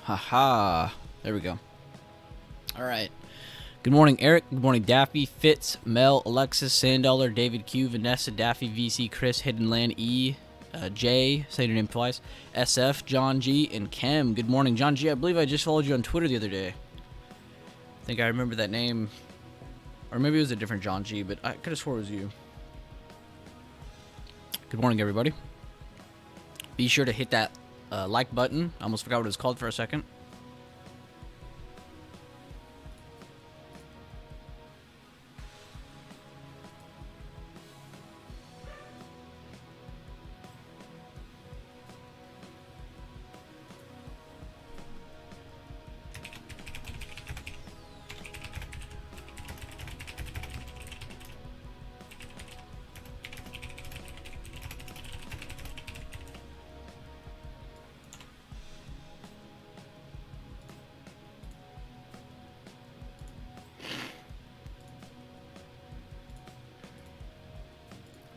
Haha. There we go. All right. Good morning, Eric. Good morning, Daffy, Fitz, Mel, Alexis, Sandollar, David Q, Vanessa, Daffy, VC, Chris, Hidden Land, E, Jay, say your name twice, SF, John G, and Kem. Good morning, John G. I believe I just followed you on Twitter the other day. I think I remember that name. Or maybe it was a different John G, but I could have swore it was you. Good morning, everybody. Be sure to hit that like button. I almost forgot what it was called for a second.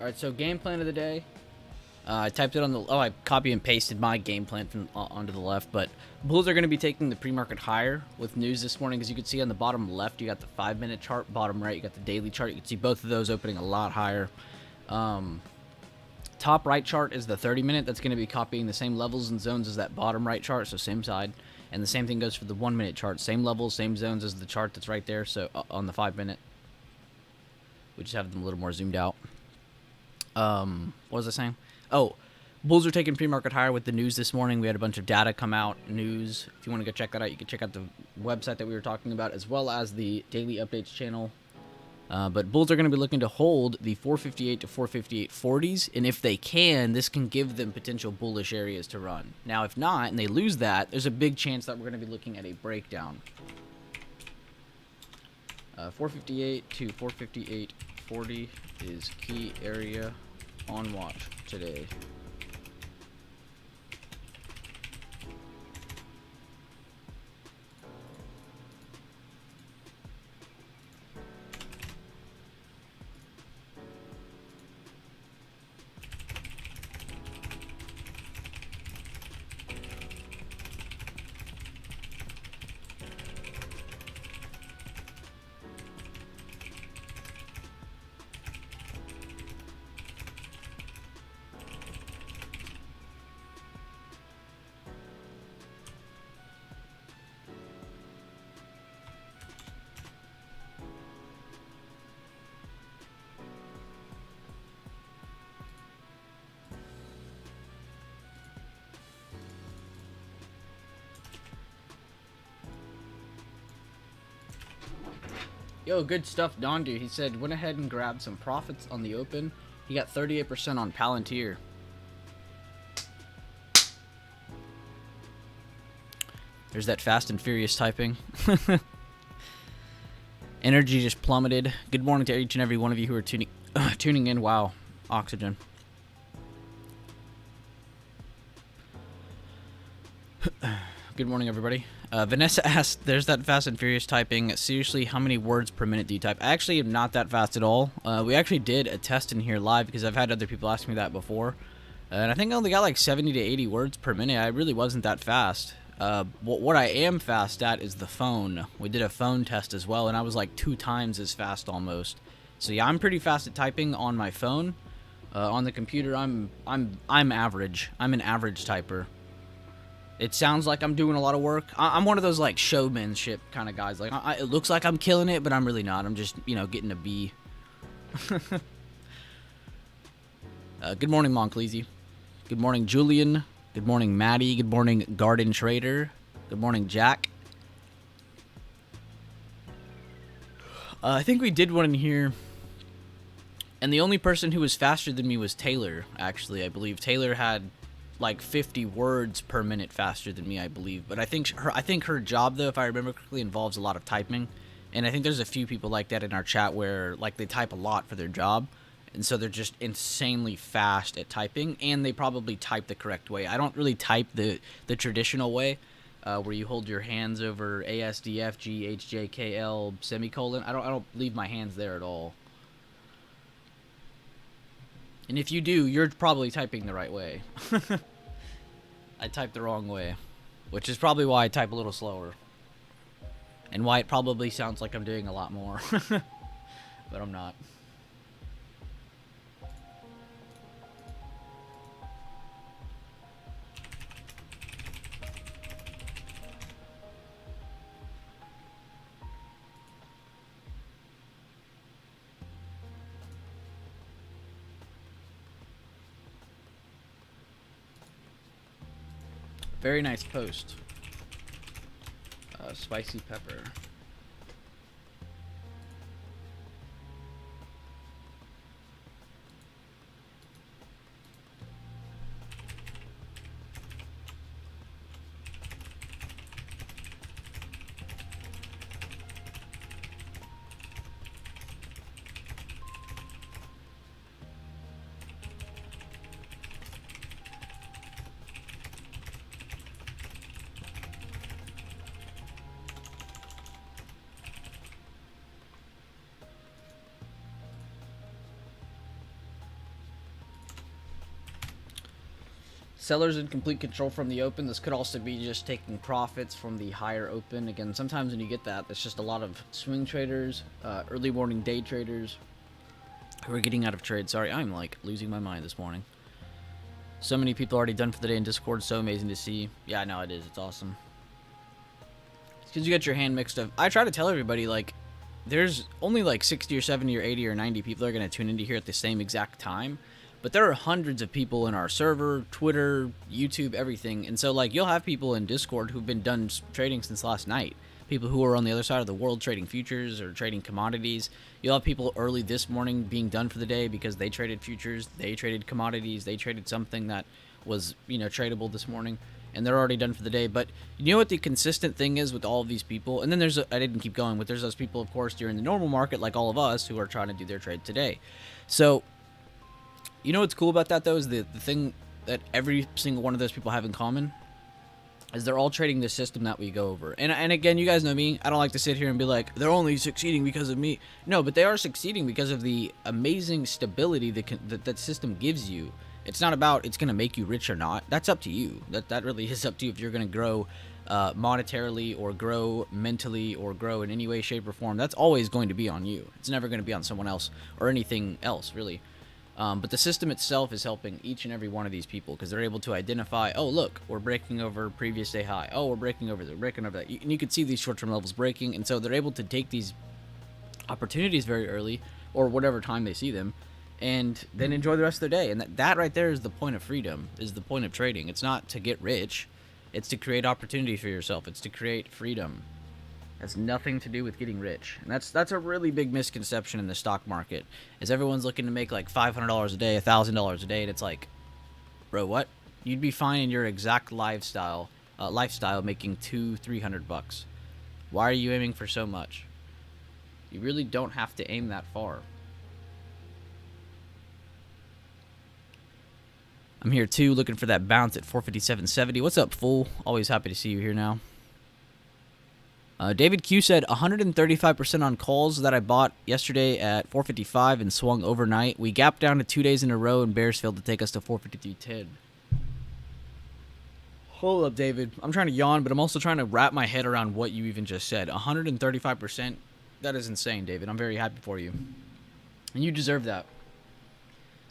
Alright, so game plan of the day. I typed it on the... Oh, I copy and pasted my game plan from onto the left, but Bulls are going to be taking the pre-market higher with news this morning. As you can see on the bottom left, you got the 5-minute chart. Bottom right, you got the daily chart. You can see both of those opening a lot higher. Top right chart is the 30-minute. That's going to be copying the same levels and zones as that bottom right chart, so same side. And the same thing goes for the 1-minute chart. Same levels, same zones as the chart that's right there, so on the 5-minute. We just have them a little more zoomed out. What was I saying? Oh, Bulls are taking pre-market higher with the news this morning. We had a bunch of data come out, news. If you want to go check that out, you can check out the website that we were talking about, as well as the daily updates channel. But Bulls are going to be looking to hold the 458 to 458 40s, and if they can, this can give them potential bullish areas to run. Now, if not, and they lose that, there's a big chance that we're going to be looking at a breakdown. 458 to 458 40 is key area on watch today. Yo, good stuff, Dondu. He said, went ahead and grabbed some profits on the open. He got 38% on Palantir. There's that fast and furious typing. Energy just plummeted. Good morning to each and every one of you who are tuning in. Wow, oxygen. Good morning, everybody. Vanessa asked, there's that fast and furious typing. Seriously, how many words per minute do you type? I actually am not that fast at all. We actually did a test in here live because I've had other people ask me that before. And I think I only got like 70 to 80 words per minute. I really wasn't that fast. What I am fast at is the phone. We did a phone test as well, and I was like 2 times as fast almost. So yeah, I'm pretty fast at typing on my phone. On the computer, I'm average. I'm an average typer. It sounds like I'm doing a lot of work. I'm one of those, like, showmanship kind of guys. Like, it looks like I'm killing it, but I'm really not. I'm just, you know, getting a B. Good morning, Monclesi. Good morning, Julian. Good morning, Maddie. Good morning, Garden Trader. Good morning, Jack. I think we did one in here. And the only person who was faster than me was Taylor, actually, I believe. Taylor had like 50 words per minute faster than me, I believe. But I think her job, though, if I remember correctly, involves a lot of typing. And I think there's a few people like that in our chat where, like, they type a lot for their job. And so they're just insanely fast at typing. And they probably type the correct way. I don't really type the traditional way, where you hold your hands over A, S, D, F, G, H, J, K, L, semicolon. I don't leave my hands there at all. And if you do, you're probably typing the right way. I typed the wrong way. which is probably why I type a little slower. And why it probably sounds like I'm doing a lot more. But I'm not. Very nice post. Spicy pepper. Sellers in complete control from the open. This could also be just taking profits from the higher open. Again, sometimes when you get that, it's just a lot of swing traders, early morning day traders who are getting out of trade. Sorry, I'm like losing my mind this morning. So many people already done for the day in Discord. So amazing to see. Yeah, I know it is. It's awesome. It's because you get your hand mixed up. I try to tell everybody, like, there's only like 60 or 70 or 80 or 90 people that are going to tune into here at the same exact time. But there are hundreds of people in our server, Twitter, YouTube, everything. And so, like, you'll have people in Discord who've been done trading since last night. People who are on the other side of the world trading futures or trading commodities. You'll have people early this morning being done for the day because they traded futures, they traded commodities, they traded something that was, you know, tradable this morning. And they're already done for the day. But you know what the consistent thing is with all of these people? And then there's, I didn't keep going, but there's those people, of course, during the normal market, like all of us, who are trying to do their trade today. So, you know what's cool about that, though, is the thing that every single one of those people have in common is they're all trading the system that we go over. And again, you guys know me. I don't like to sit here and be like, they're only succeeding because of me. No, but they are succeeding because of the amazing stability that system gives you. It's not about it's going to make you rich or not. That's up to you. That really is up to you if you're going to grow monetarily or grow mentally or grow in any way, shape, or form. That's always going to be on you. It's never going to be on someone else or anything else, really. But the system itself is helping each and every one of these people because they're able to identify, oh, look, we're breaking over previous day high. Oh, we're breaking over that. And you can see these short-term levels breaking. And so they're able to take these opportunities very early or whatever time they see them and then enjoy the rest of their day. And that right there is the point of freedom, is the point of trading. It's not to get rich. It's to create opportunity for yourself. It's to create freedom. It has nothing to do with getting rich. And that's a really big misconception in the stock market, is everyone's looking to make like $500 a day, $1,000 a day, and it's like, bro, what? You'd be fine in your exact lifestyle making $200-300. Why are you aiming for so much? You really don't have to aim that far. I'm here too, looking for that bounce at 457.70. What's up, fool? Always happy to see you here now. David Q said 135% on calls that I bought yesterday at 455 and swung overnight. We gapped down to 2 days in a row and bears failed to take us to 453.10. Hold up, David. I'm trying to yawn, but I'm also trying to wrap my head around what you even just said. 135%? That is insane, David. I'm very happy for you. And you deserve that.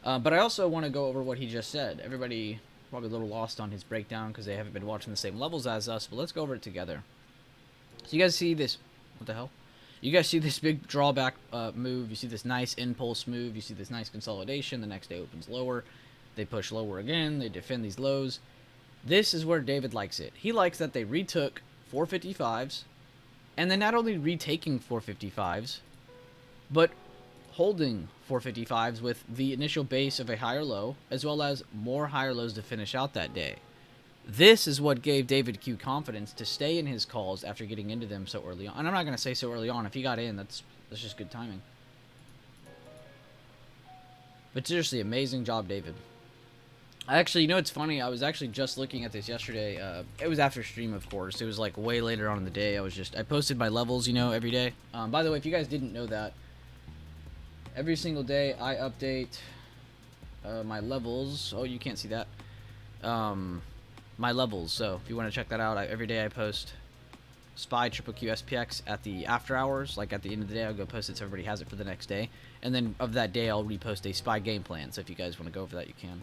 But I also want to go over what he just said. Everybody probably a little lost on his breakdown because they haven't been watching the same levels as us, but let's go over it together. So you guys see this, what the hell? You guys see this big drawback move. You see this nice impulse move. You see this nice consolidation. The next day opens lower. They push lower again. They defend these lows. This is where David likes it. He likes that they retook 455s, and then not only retaking 455s, but holding 455s with the initial base of a higher low, as well as more higher lows to finish out that day. This is what gave David Q confidence to stay in his calls after getting into them so early on. And I'm not going to say so early on. If he got in, that's just good timing. But seriously, amazing job, David. Actually, you know, it's funny. I was actually just looking at this yesterday. It was after stream, of course. It was like way later on in the day. I posted my levels, you know, every day. By the way, if you guys didn't know that, every single day I update my levels. Oh, you can't see that. my levels. So if you want to check that out, every day I post Spy Triple Q SPX at the after hours. Like at the end of the day, I'll go post it so everybody has it for the next day. And then of that day, I'll repost a Spy game plan. So if you guys want to go over that, you can.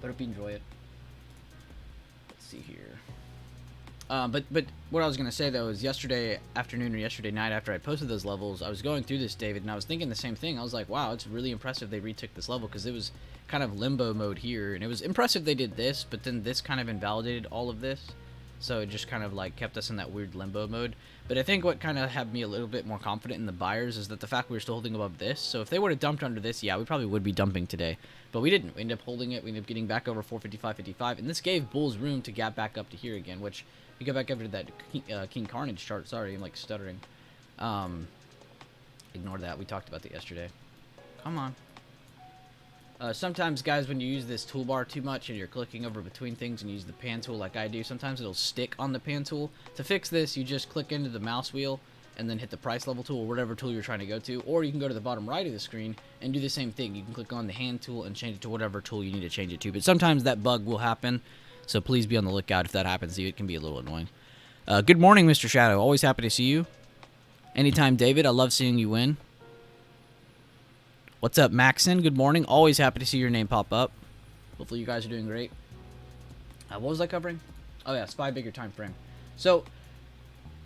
But hope you enjoy it. Let's see here. But what I was gonna say though is yesterday afternoon or yesterday night after I posted those levels, I was going through this, David, and I was thinking the same thing. I was like, wow, it's really impressive they retook this level, because it was kind of limbo mode here, and it was impressive they did this, but then this kind of invalidated all of this, so it just kind of like kept us in that weird limbo mode. But I think what kind of had me a little bit more confident in the buyers is that the fact we were still holding above this. So if they would have dumped under this, yeah, we probably would be dumping today, but we didn't. We ended up holding it. We ended up getting back over 455.55, and this gave bulls room to gap back up to here again, which you go back over to that King Carnage chart. Sorry, I'm like stuttering. Ignore that. We talked about that yesterday. Come on. Sometimes, guys, when you use this toolbar too much and you're clicking over between things and you use the pan tool like I do, sometimes it'll stick on the pan tool. To fix this, you just click into the mouse wheel and then hit the price level tool or whatever tool you're trying to go to. Or you can go to the bottom right of the screen and do the same thing. You can click on the hand tool and change it to whatever tool you need to change it to. But sometimes that bug will happen. So please be on the lookout if that happens to you. It can be a little annoying. Good morning, Mr. Shadow. Always happy to see you. Anytime, David. I love seeing you win. What's up, Maxon? Good morning. Always happy to see your name pop up. Hopefully you guys are doing great. What was I covering? Oh, yeah, SPY bigger time frame. So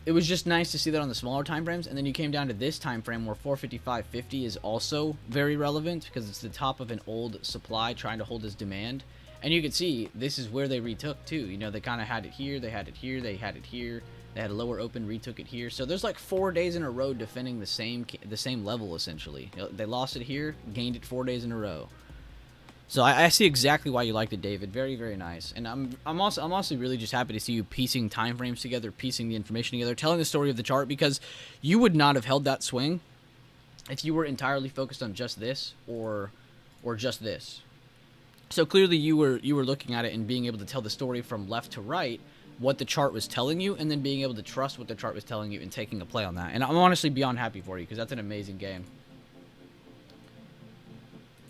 it was just nice to see that on the smaller time frames. And then you came down to this time frame where 455.50 is also very relevant because it's the top of an old supply trying to hold this demand. And you can see this is where they retook too. You know, they kind of had it here, they had it here, they had it here. They had a lower open, retook it here. So there's like 4 days in a row defending the same level essentially. You know, they lost it here, gained it 4 days in a row. So I see exactly why you liked it, David. Very, very nice. And I'm also really just happy to see you piecing time frames together, piecing the information together, telling the story of the chart, because you would not have held that swing if you were entirely focused on just this or just this. So clearly you were looking at it and being able to tell the story from left to right, what the chart was telling you, and then being able to trust what the chart was telling you and taking a play on that. And I'm honestly beyond happy for you because that's an amazing game.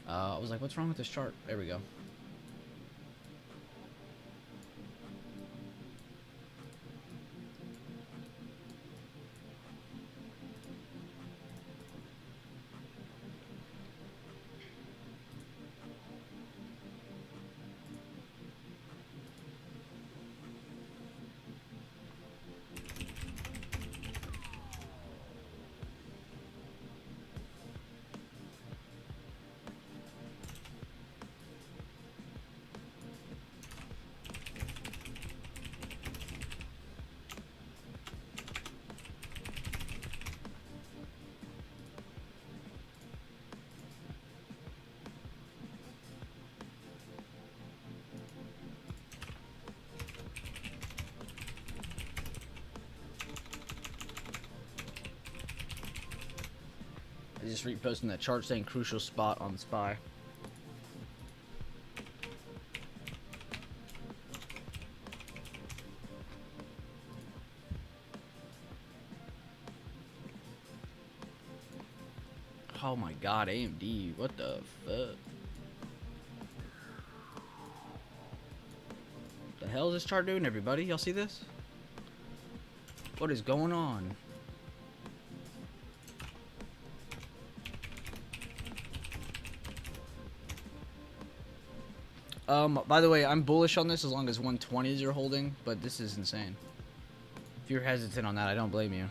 I was like, what's wrong with this chart? There we go. I just reposting that chart saying crucial spot on SPY. Oh my god, AMD, what the fuck? What the hell is this chart doing, everybody? Y'all see this? What is going on? By the way, I'm bullish on this as long as 120s are holding, but this is insane. If you're hesitant on that, I don't blame you.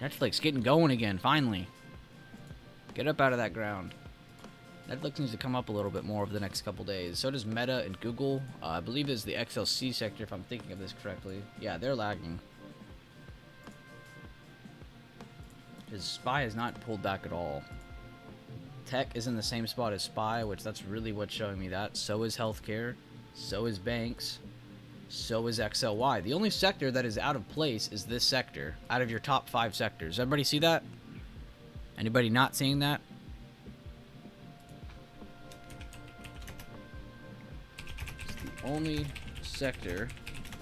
Netflix getting going again, finally. Get up out of that ground. Netflix needs to come up a little bit more over the next couple days. So does Meta and Google. I believe it's the XLC sector, if I'm thinking of this correctly. Yeah, they're lagging. His SPY has not pulled back at all. Tech is in the same spot as SPY, which that's really what's showing me that. So is healthcare. So is banks. So is XLY. The only sector that is out of place is this sector, out of your top 5 sectors. Everybody see that? Anybody not seeing that? It's the only sector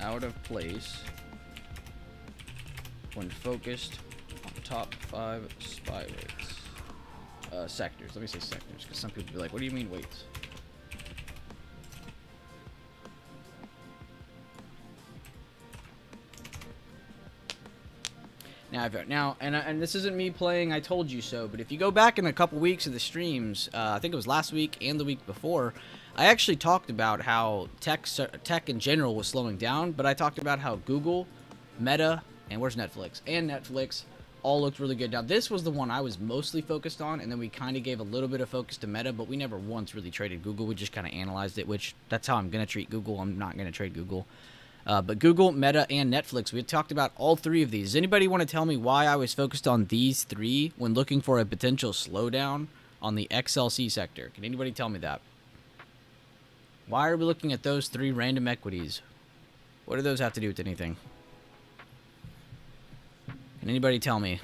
out of place when focused on top 5 SPY rates. sectors. Let me say sectors, because some people be like, what do you mean weights? Now, and this isn't me playing I told you so, but if you go back in a couple weeks of the streams, I think it was last week and the week before, I actually talked about how tech in general was slowing down, but I talked about how Google, Meta, and where's Netflix? And Netflix all looked really good. Now, this was the one I was mostly focused on, and then we kind of gave a little bit of focus to Meta, but we never once really traded Google. We just kind of analyzed it, which that's how I'm going to treat Google. I'm not going to trade Google. But Google, Meta, and Netflix, we had talked about all three of these. Does anybody want to tell me why I was focused on these three when looking for a potential slowdown on the XLC sector? Can anybody tell me that? Why are we looking at those three random equities? What do those have to do with anything? Can anybody tell me?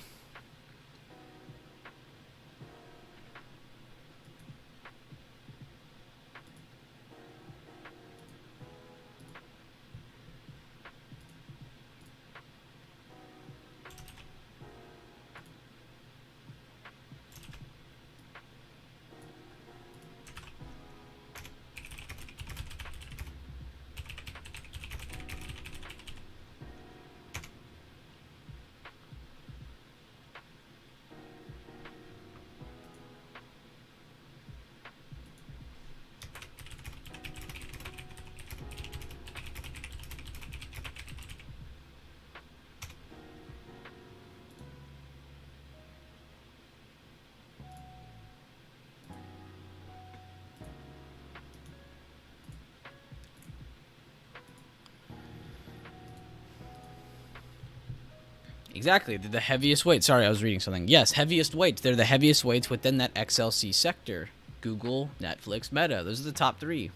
Exactly, they're the heaviest weight. Sorry, I was reading something. Yes, heaviest weights. They're the heaviest weights within that XLC sector. Google, Netflix, Meta. Those are the top three.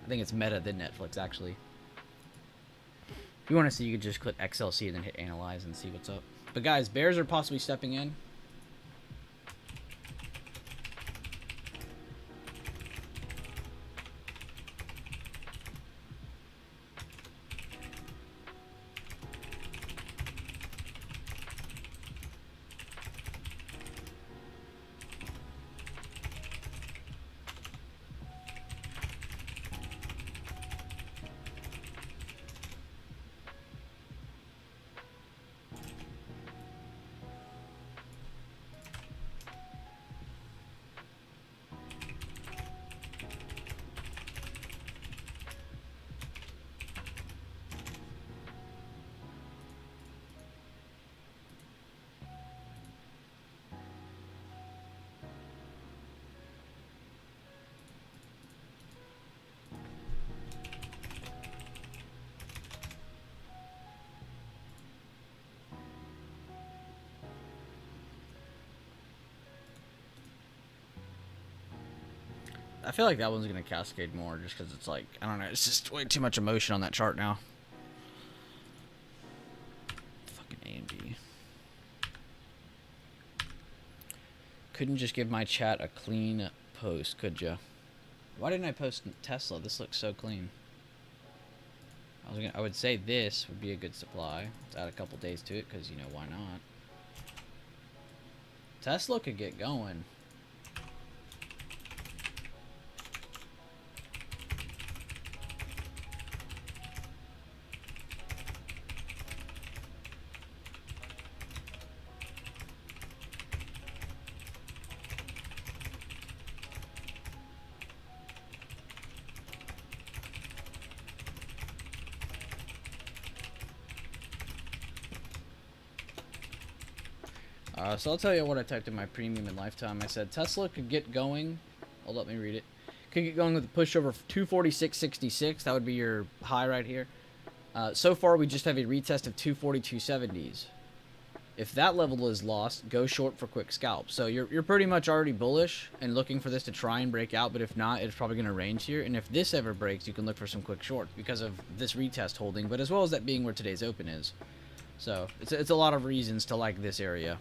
I think it's Meta then Netflix, actually. If you want to see, you could just click XLC and then hit Analyze and see what's up. But guys, bears are possibly stepping in. I feel like that one's going to cascade more just because it's like, I don't know, it's just way too much emotion on that chart now. Fucking AMD. Couldn't just give my chat a clean post, could ya? Why didn't I post Tesla? This looks so clean. I would say this would be a good supply. Let's add a couple days to it because, you know, why not? Tesla could get going. So I'll tell you what I typed in my premium and lifetime. I said Tesla could get going. Oh, let me read it. Could get going with a push over 246.66. That would be your high right here. So far, we just have a retest of 242.70s. If that level is lost, go short for quick scalp. So you're pretty much already bullish and looking for this to try and break out. But if not, it's probably going to range here. And if this ever breaks, you can look for some quick shorts because of this retest holding. But as well as that being where today's open is. So it's a lot of reasons to like this area.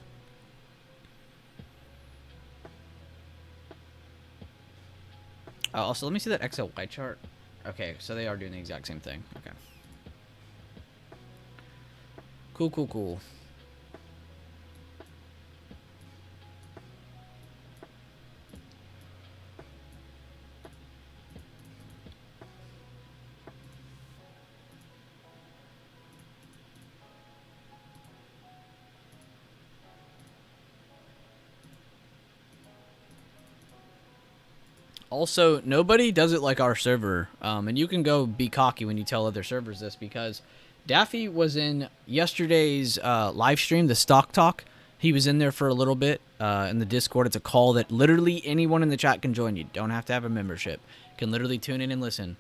Also, let me see that XLY chart. Okay, so they are doing the exact same thing. Okay. Cool, cool, cool. Also, nobody does it like our server. And you can go be cocky when you tell other servers this, because Daffy was in yesterday's live stream, the Stock Talk. He was in there for a little bit in the Discord. It's a call that literally anyone in the chat can join. You don't have to have a membership. You can literally tune in and listen.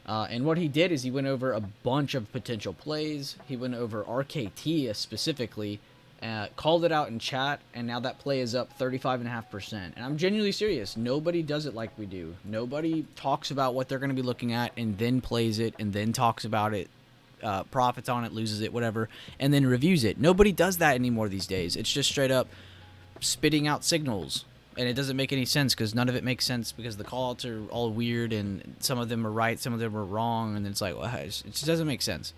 And what he did is he went over a bunch of potential plays. He went over RKT specifically, called it out in chat, and now that play is up 35.5%. And I'm genuinely serious. Nobody does it like we do. Nobody talks about what they're going to be looking at and then plays it and then talks about it, profits on it, loses it, whatever, and then reviews it. Nobody does that anymore these days. It's just straight up spitting out signals. And it doesn't make any sense, because none of it makes sense, because the callouts are all weird, and some of them are right, some of them are wrong, and it's like, well, it just doesn't make sense.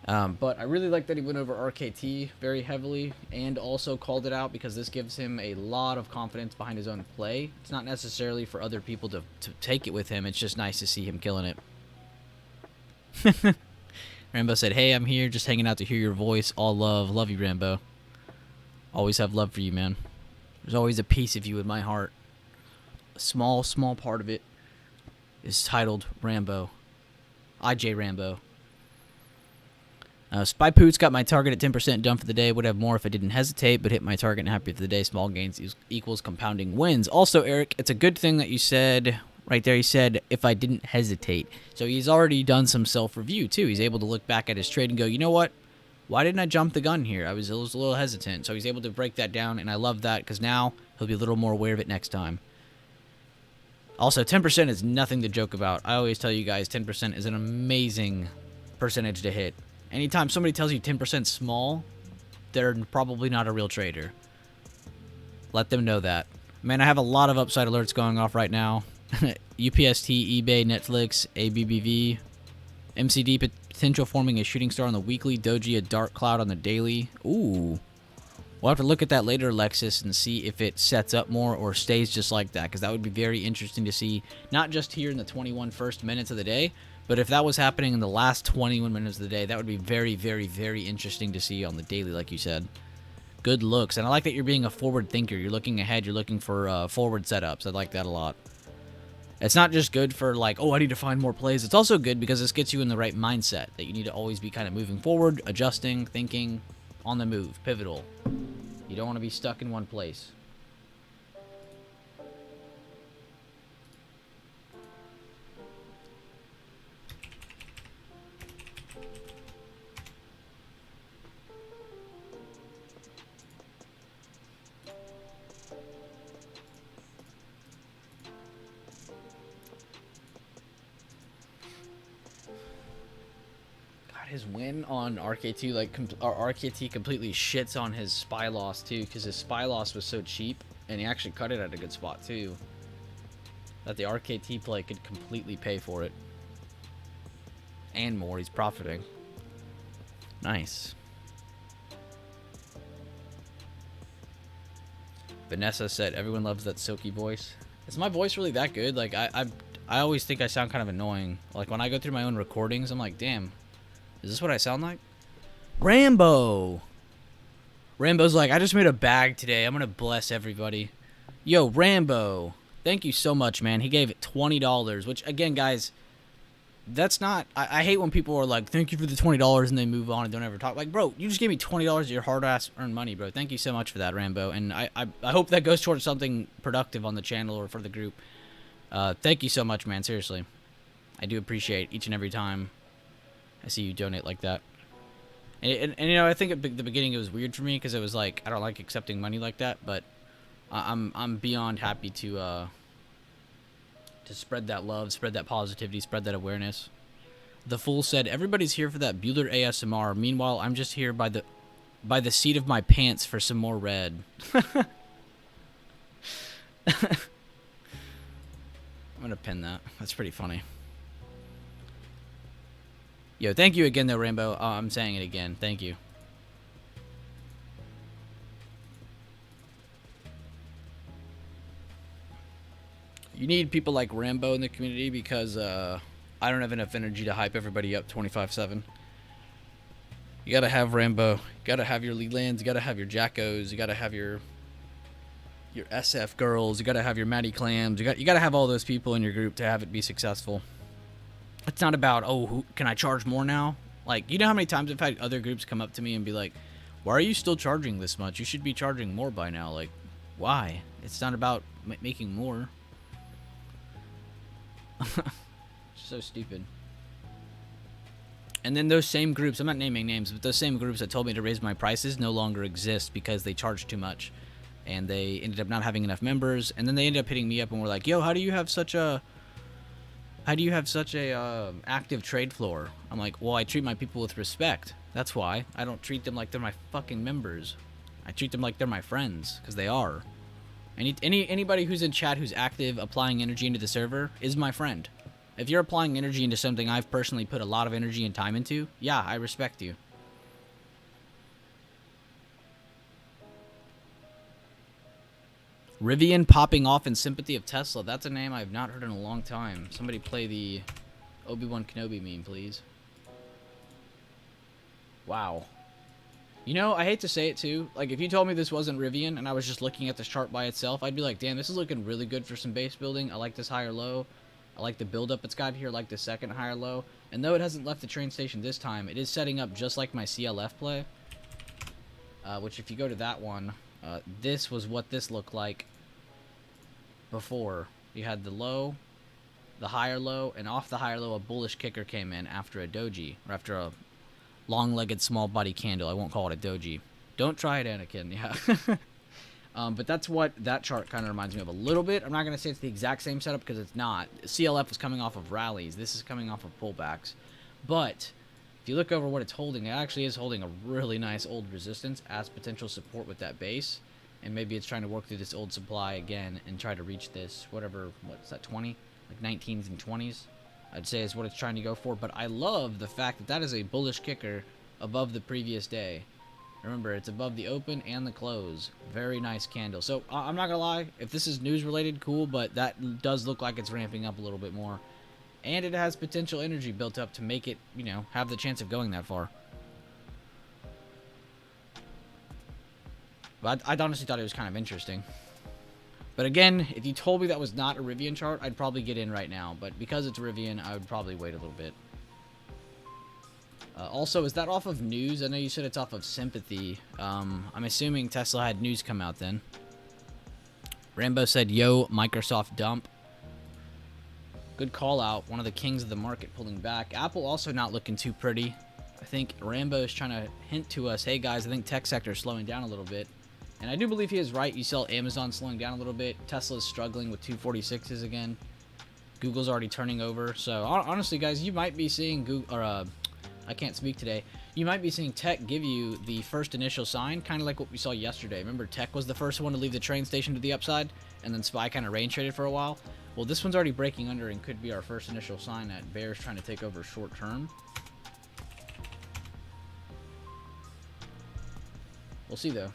But I really like that he went over RKT very heavily and also called it out, because this gives him a lot of confidence behind his own play. It's not necessarily for other people to take it with him. It's just nice to see him killing it. Rambo said, hey, I'm here just hanging out to hear your voice. All love. Love you, Rambo. Always have love for you, man. There's always a piece of you in my heart. A small, small part of it is titled Rambo. IJ Rambo. Spy Poots got my target at 10% done for the day. Would have more if I didn't hesitate, but hit my target and happy for the day. Small gains equals compounding wins. Also, Eric, it's a good thing that you said right there. He said, if I didn't hesitate. So he's already done some self-review, too. He's able to look back at his trade and go, you know what? Why didn't I jump the gun here? I was a little hesitant. So he's able to break that down, and I love that, because now he'll be a little more aware of it next time. Also, 10% is nothing to joke about. I always tell you guys 10% is an amazing percentage to hit. Anytime somebody tells you 10% small, they're probably not a real trader. Let them know that. Man, I have a lot of upside alerts going off right now. UPST, eBay, Netflix, ABBV, MCD potential forming a shooting star on the weekly, Doji a dark cloud on the daily. Ooh. We'll have to look at that later, Alexis, and see if it sets up more or stays just like that, because that would be very interesting to see, not just here in the 21 first minutes of the day, but if that was happening in the last 21 minutes of the day, that would be very, very, very interesting to see on the daily, like you said. Good looks. And I like that you're being a forward thinker. You're looking ahead. You're looking for forward setups. I like that a lot. It's not just good for, like, oh, I need to find more plays. It's also good because this gets you in the right mindset, that you need to always be kind of moving forward, adjusting, thinking, on the move, pivotal. You don't want to be stuck in one place. His win on RK2, like, RKT completely shits on his spy loss too, because his spy loss was so cheap, and he actually cut it at a good spot too, that the RKT play could completely pay for it. And more, he's profiting. Nice. Vanessa said, everyone loves that silky voice. Is my voice really that good? Like, I always think I sound kind of annoying. Like, when I go through my own recordings, I'm like, damn. Is this what I sound like? Rambo! Rambo's like, I just made a bag today. I'm going to bless everybody. Yo, Rambo. Thank you so much, man. He gave it $20, which, again, guys, that's not... I hate when people are like, thank you for the $20, and they move on and don't ever talk. Like, bro, you just gave me $20 of your hard-ass earned money, bro. Thank you so much for that, Rambo. And I hope that goes towards something productive on the channel or for the group. Thank you so much, man. Seriously. I do appreciate each and every time I see you donate like that. And you know, I think at the beginning it was weird for me, because it was like, I don't like accepting money like that, but I'm beyond happy to spread that love, spread that positivity, spread that awareness. The Fool said, everybody's here for that Bueller ASMR. Meanwhile, I'm just here by the seat of my pants for some more red. I'm gonna pin that. That's pretty funny. Yo, thank you again, though, Rambo. I'm saying it again. Thank you. You need people like Rambo in the community, because I don't have enough energy to hype everybody up 24/7. You gotta have Rambo. You gotta have your Lelands. You gotta have your Jackos. You gotta have your your SF girls. You gotta have your Maddie Clams. You gotta have all those people in your group to have it be successful. It's not about, oh, can I charge more now? Like, you know how many times I've had other groups come up to me and be like, why are you still charging this much? You should be charging more by now. Like, why? It's not about making more. So stupid. And then those same groups, I'm not naming names, but those same groups that told me to raise my prices no longer exist because they charged too much. And they ended up not having enough members. And then they ended up hitting me up and were like, yo, how do you have such a active trade floor? I'm like, well, I treat my people with respect. That's why. I don't treat them like they're my fucking members. I treat them like they're my friends, because they are. Anybody who's in chat who's active applying energy into the server is my friend. If you're applying energy into something I've personally put a lot of energy and time into, yeah, I respect you. Rivian popping off in sympathy of Tesla. That's a name I've not heard in a long time. Somebody play the Obi-Wan Kenobi meme, please. Wow. You know, I hate to say it too. Like, if you told me this wasn't Rivian and I was just looking at this chart by itself, I'd be like, damn, this is looking really good for some base building. I like this higher low. I like the build-up it's got here. I like the second higher low. And though it hasn't left the train station this time, it is setting up just like my CLF play. Which, if you go to that one, this was what this looked like before. You had the low, the higher low, and off the higher low, a bullish kicker came in after a doji, or after a long-legged small body candle. I won't call it a doji. Don't try it, Anakin. Yeah. But that's what that chart kind of reminds me of a little bit. I'm not going to say it's the exact same setup because it's not. CLF is coming off of rallies. This is coming off of pullbacks. But if you look over what it's holding, it actually is holding a really nice old resistance as potential support with that base. And maybe it's trying to work through this old supply again and try to reach this, whatever, what's that, 20? Like 19s and 20s, I'd say is what it's trying to go for. But I love the fact that that is a bullish kicker above the previous day. Remember, it's above the open and the close. Very nice candle. So, I'm not going to lie, if this is news-related, cool, but that does look like it's ramping up a little bit more. And it has potential energy built up to make it, you know, have the chance of going that far. But I honestly thought it was kind of interesting. But again, if you told me that was not a Rivian chart, I'd probably get in right now. But because it's Rivian, I would probably wait a little bit. Also, is that off of news? I know you said it's off of sympathy. I'm assuming Tesla had news come out then. Rambo said, yo, Microsoft dump. Good call out. One of the kings of the market pulling back. Apple also not looking too pretty. I think Rambo is trying to hint to us, hey guys, I think tech sector is slowing down a little bit. And I do believe he is right. You saw Amazon slowing down a little bit. Tesla's struggling with 246s again. Google's already turning over. So honestly, guys, you might be seeing Google, or I can't speak today. You might be seeing tech give you the first initial sign, kind of like what we saw yesterday. Remember, tech was the first one to leave the train station to the upside, and then SPY kind of range traded for a while. Well, this one's already breaking under and could be our first initial sign that bears trying to take over short term. We'll see, though.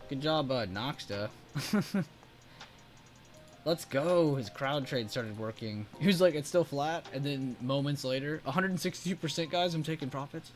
Good job, Noxta. Let's go. His crowd trade started working. He was like, it's still flat. And then moments later, 162%, guys, I'm taking profits.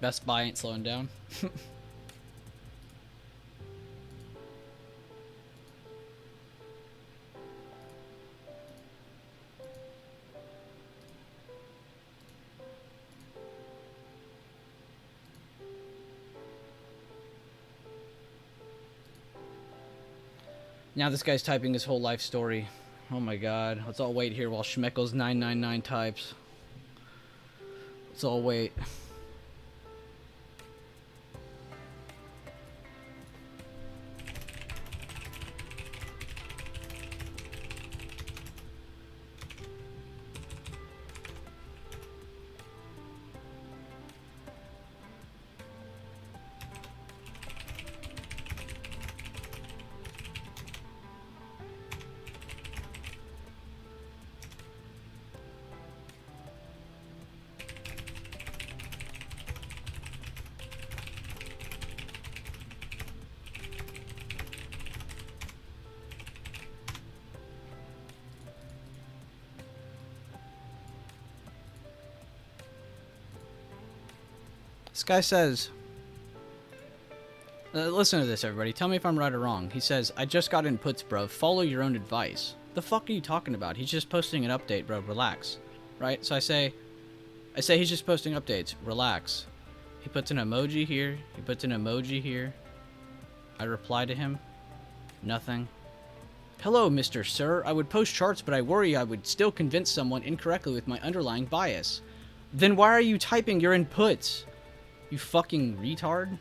Best Buy ain't slowing down. Now this guy's typing his whole life story. Oh my god. Let's all wait here while Schmeckles999 types. Let's all wait. This guy says, listen to this, everybody. Tell me if I'm right or wrong. He says, I just got inputs, bro. Follow your own advice. The fuck are you talking about? He's just posting an update, bro. Relax. Right? So I say he's just posting updates. Relax. He puts an emoji here. He puts an emoji here. I reply to him. Nothing. Hello, Mr. Sir. I would post charts, but I worry I would still convince someone incorrectly with my underlying bias. Then why are you typing your inputs? You fucking retard.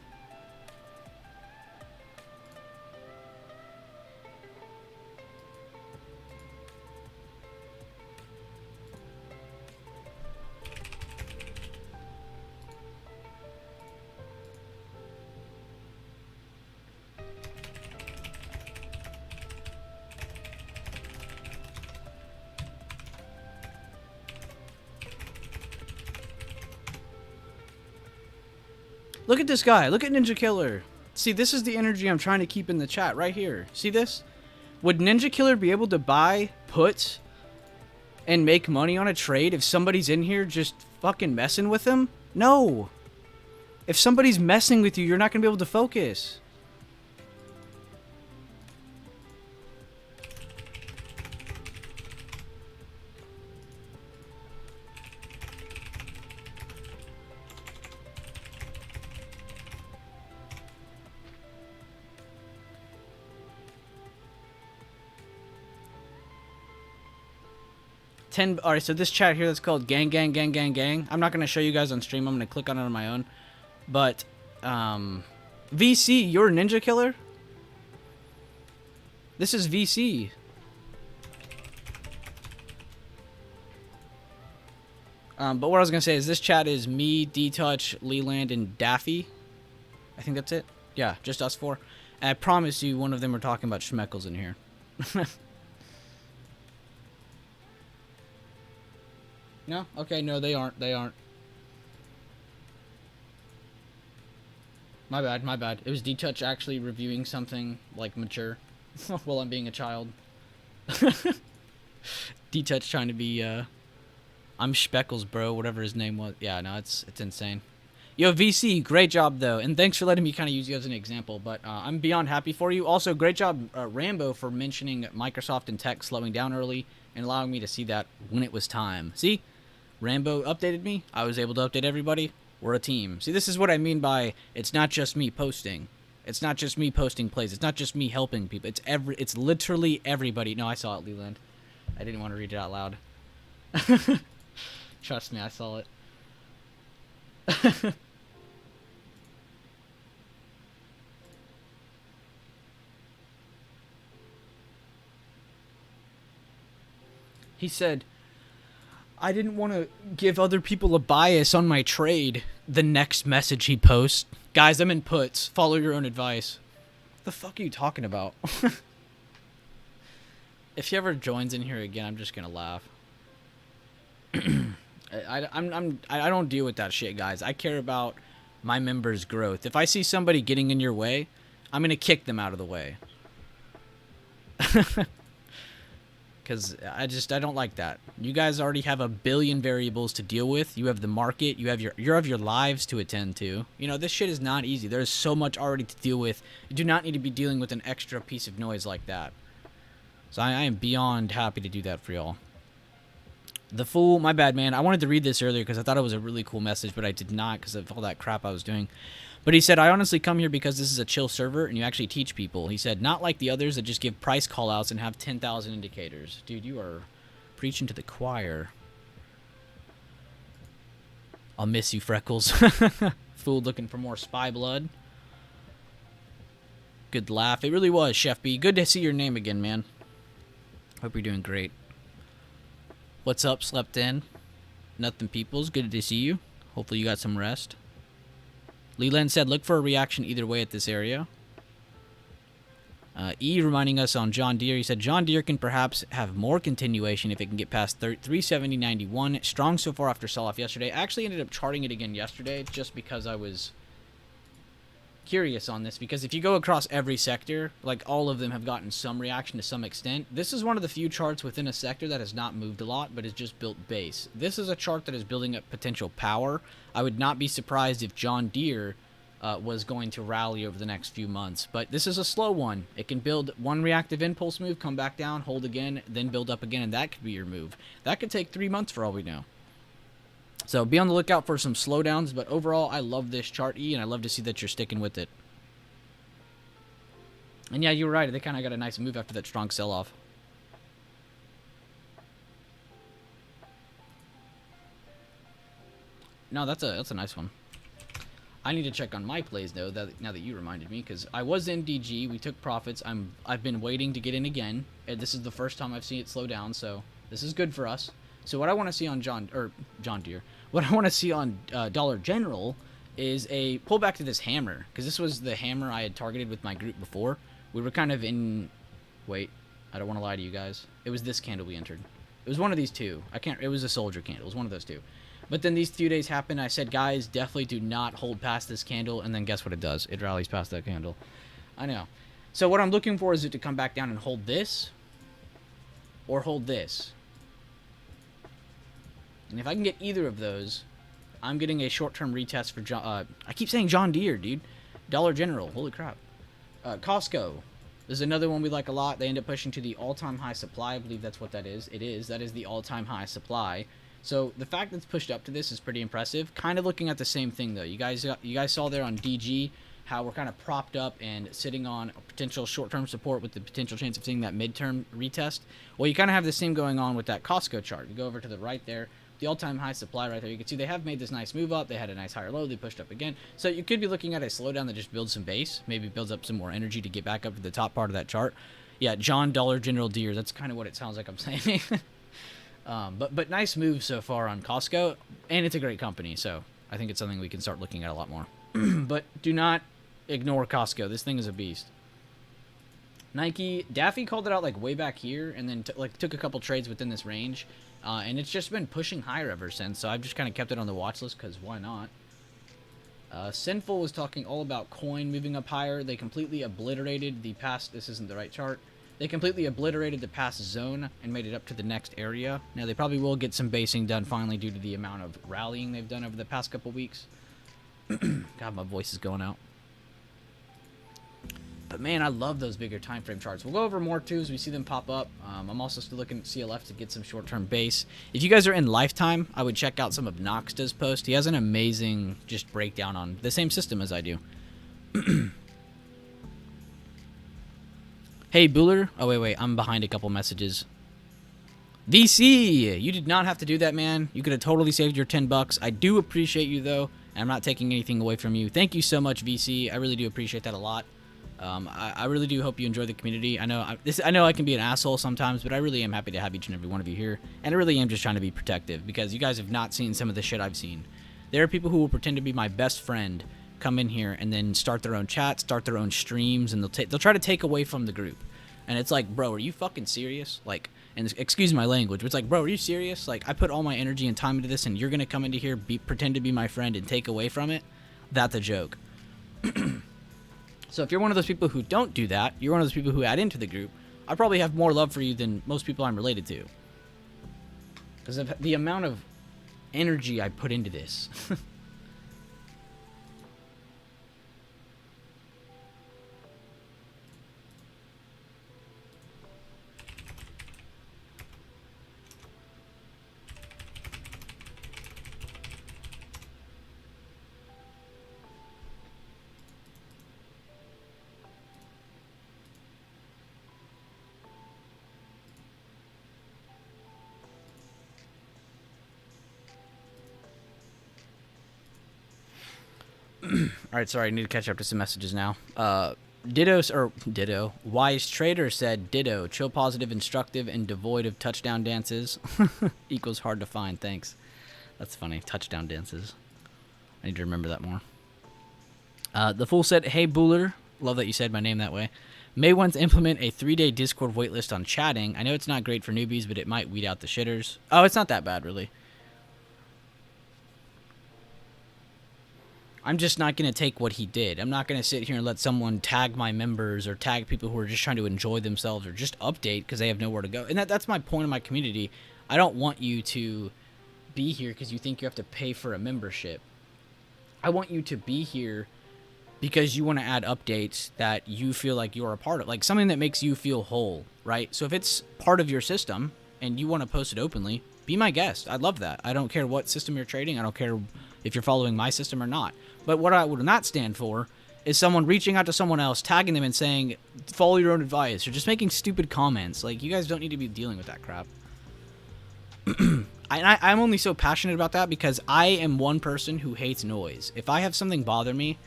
Look at this guy. Look at Ninja Killer. See, this is the energy I'm trying to keep in the chat right here. See this? Would Ninja Killer be able to buy puts and make money on a trade if somebody's in here just fucking messing with him? No. If somebody's messing with you, you're not going to be able to focus. Alright, so this chat here that's called Gang Gang Gang Gang Gang. I'm not going to show you guys on stream. I'm going to click on it on my own. But, VC, you're Ninja Killer? This is VC. But what I was going to say is this chat is me, D-Touch, Leland, and Daffy. I think that's it. Yeah, just us four. And I promise you one of them are talking about Schmeckles in here. No? Okay, no, they aren't. They aren't. My bad, my bad. It was D-Touch actually reviewing something, like, mature. While I'm being a child. D-Touch trying to be, I'm Speckles, bro, whatever his name was. Yeah, no, it's insane. Yo, VC, great job, though. And thanks for letting me kind of use you as an example. But I'm beyond happy for you. Also, great job, Rambo, for mentioning Microsoft and tech slowing down early and allowing me to see that when it was time. See? Rambo updated me. I was able to update everybody. We're a team. See, this is what I mean by it's not just me posting. It's not just me posting plays. It's not just me helping people. It's literally everybody. No, I saw it, Leland. I didn't want to read it out loud. Trust me, I saw it. He said, I didn't want to give other people a bias on my trade. The next message he posts. Guys, I'm in puts. Follow your own advice. What the fuck are you talking about? If he ever joins in here again, I'm just going to laugh. I don't deal with that shit, guys. I care about my members' growth. If I see somebody getting in your way, I'm going to kick them out of the way. because I don't like that. You guys already have a billion variables to deal with. You have the market. You have your lives to attend to. You know, this shit is not easy. There's so much already to deal with. You do not need to be dealing with an extra piece of noise like that. So I am beyond happy to do that for y'all. The Fool, my bad, man. I wanted to read this earlier because I thought it was a really cool message, but I did not because of all that crap I was doing. But he said, I honestly come here because this is a chill server and you actually teach people. He said, not like the others that just give price callouts and have 10,000 indicators. Dude, you are preaching to the choir. I'll miss you, Freckles. Fool looking for more spy blood. Good laugh. It really was, Chef B. Good to see your name again, man. Hope you're doing great. What's up, slept in? Nothing, peoples. Good to see you. Hopefully you got some rest. Leland said, look for a reaction either way at this area. E reminding us on John Deere. He said, John Deere can perhaps have more continuation if it can get past 370.91. Strong so far after sell-off yesterday. I actually ended up charting it again yesterday just because I was curious on this, because if you go across every sector, like all of them have gotten some reaction to some extent. This is one of the few charts within a sector that has not moved a lot, but has just built base. This is a chart that is building up potential power. I would not be surprised if John Deere was going to rally over the next few months, but this is a slow one. It can build one reactive impulse move, come back down, hold again, then build up again, and that could be your move. That could take 3 months for all we know. So be on the lookout for some slowdowns, but overall, I love this chart, E, and I love to see that you're sticking with it. And yeah, you were right. They kind of got a nice move after that strong sell-off. No, that's a nice one. I need to check on my plays, though, now that you reminded me, because I was in DG. We took profits. I've been waiting to get in again. And this is the first time I've seen it slow down, so this is good for us. So what I want to see on John Deere, what I want to see on Dollar General is a pullback to this hammer, because this was the hammer I had targeted with my group before. We were kind of in, wait, I don't want to lie to you guys. It was this candle we entered. It was one of these two. It was a soldier candle. It was one of those two. But then these few days happened. I said, guys, definitely do not hold past this candle. And then guess what it does? It rallies past that candle. I know. So what I'm looking for is it to come back down and hold this, or hold this. And if I can get either of those, I'm getting a short-term retest for John. I keep saying John Deere, dude. Dollar General. Holy crap. Costco. This is another one we like a lot. They end up pushing to the all-time high supply. I believe that's what that is. It is. That is the all-time high supply. So the fact that it's pushed up to this is pretty impressive. Kind of looking at the same thing, though. You guys saw there on DG how we're kind of propped up and sitting on a potential short-term support with the potential chance of seeing that midterm retest. Well, you kind of have the same going on with that Costco chart. You go over to the right there. The all-time high supply right there. You can see they have made this nice move up. They had a nice higher low. They pushed up again. So you could be looking at a slowdown that just builds some base. Maybe builds up some more energy to get back up to the top part of that chart. Yeah, John Dollar General Deere. That's kind of what it sounds like I'm saying. But nice move so far on Costco. And it's a great company. So I think it's something we can start looking at a lot more. But do not ignore Costco. This thing is a beast. Nike. Daffy called it out like way back here. And then took a couple trades within this range. And it's just been pushing higher ever since, so I've just kind of kept it on the watch list, because why not? Sinful was talking all about coin moving up higher. They completely obliterated the past... This isn't the right chart. They completely obliterated the past zone and made it up to the next area. Now, they probably will get some basing done finally due to the amount of rallying they've done over the past couple weeks. God, my voice is going out. But man, I love those bigger time frame charts. We'll go over more too as we see them pop up. I'm also still looking at CLF to get some short-term base. If you guys are in Lifetime, I would check out some of Noxta's post. He has an amazing just breakdown on the same system as I do. Hey, Bueller. Oh, wait. I'm behind a couple messages. VC, you did not have to do that, man. You could have totally saved your $10. I do appreciate you, though. I'm not taking anything away from you. Thank you so much, VC. I really do appreciate that a lot. I really do hope you enjoy the community. I know I can be an asshole sometimes, but I really am happy to have each and every one of you here. And I really am just trying to be protective, because you guys have not seen some of the shit I've seen. There are people who will pretend to be my best friend, come in here, and then start their own chat, start their own streams, and they'll try to take away from the group. And it's like, bro, are you fucking serious? Like, and excuse my language, but it's like, bro, are you serious? Like, I put all my energy and time into this, and you're gonna come into here, pretend to be my friend, and take away from it? That's a joke. So if you're one of those people who don't do that, you're one of those people who add into the group, I probably have more love for you than most people I'm related to. Because of the amount of energy I put into this. Alright, sorry, I need to catch up to some messages now. Ditto. Wise Trader said, ditto. Chill, positive, instructive, and devoid of touchdown dances. Equals hard to find, thanks. That's funny. Touchdown dances. I need to remember that more. The Fool said, hey, Bueller. Love that you said my name that way. May want to implement a 3-day Discord waitlist on chatting. I know it's not great for newbies, but it might weed out the shitters. Oh, it's not that bad, really. I'm just not going to take what he did. I'm not going to sit here and let someone tag my members or tag people who are just trying to enjoy themselves or just update because they have nowhere to go. And that's my point in my community. I don't want you to be here because you think you have to pay for a membership. I want you to be here because you want to add updates that you feel like you're a part of. Like something that makes you feel whole, right? So if it's part of your system and you want to post it openly, be my guest. I'd love that. I don't care what system you're trading. I don't care if you're following my system or not. But what I would not stand for is someone reaching out to someone else, tagging them and saying, follow your own advice, or just making stupid comments. Like, you guys don't need to be dealing with that crap. I'm only so passionate about that because I am one person who hates noise. If I have something bother me,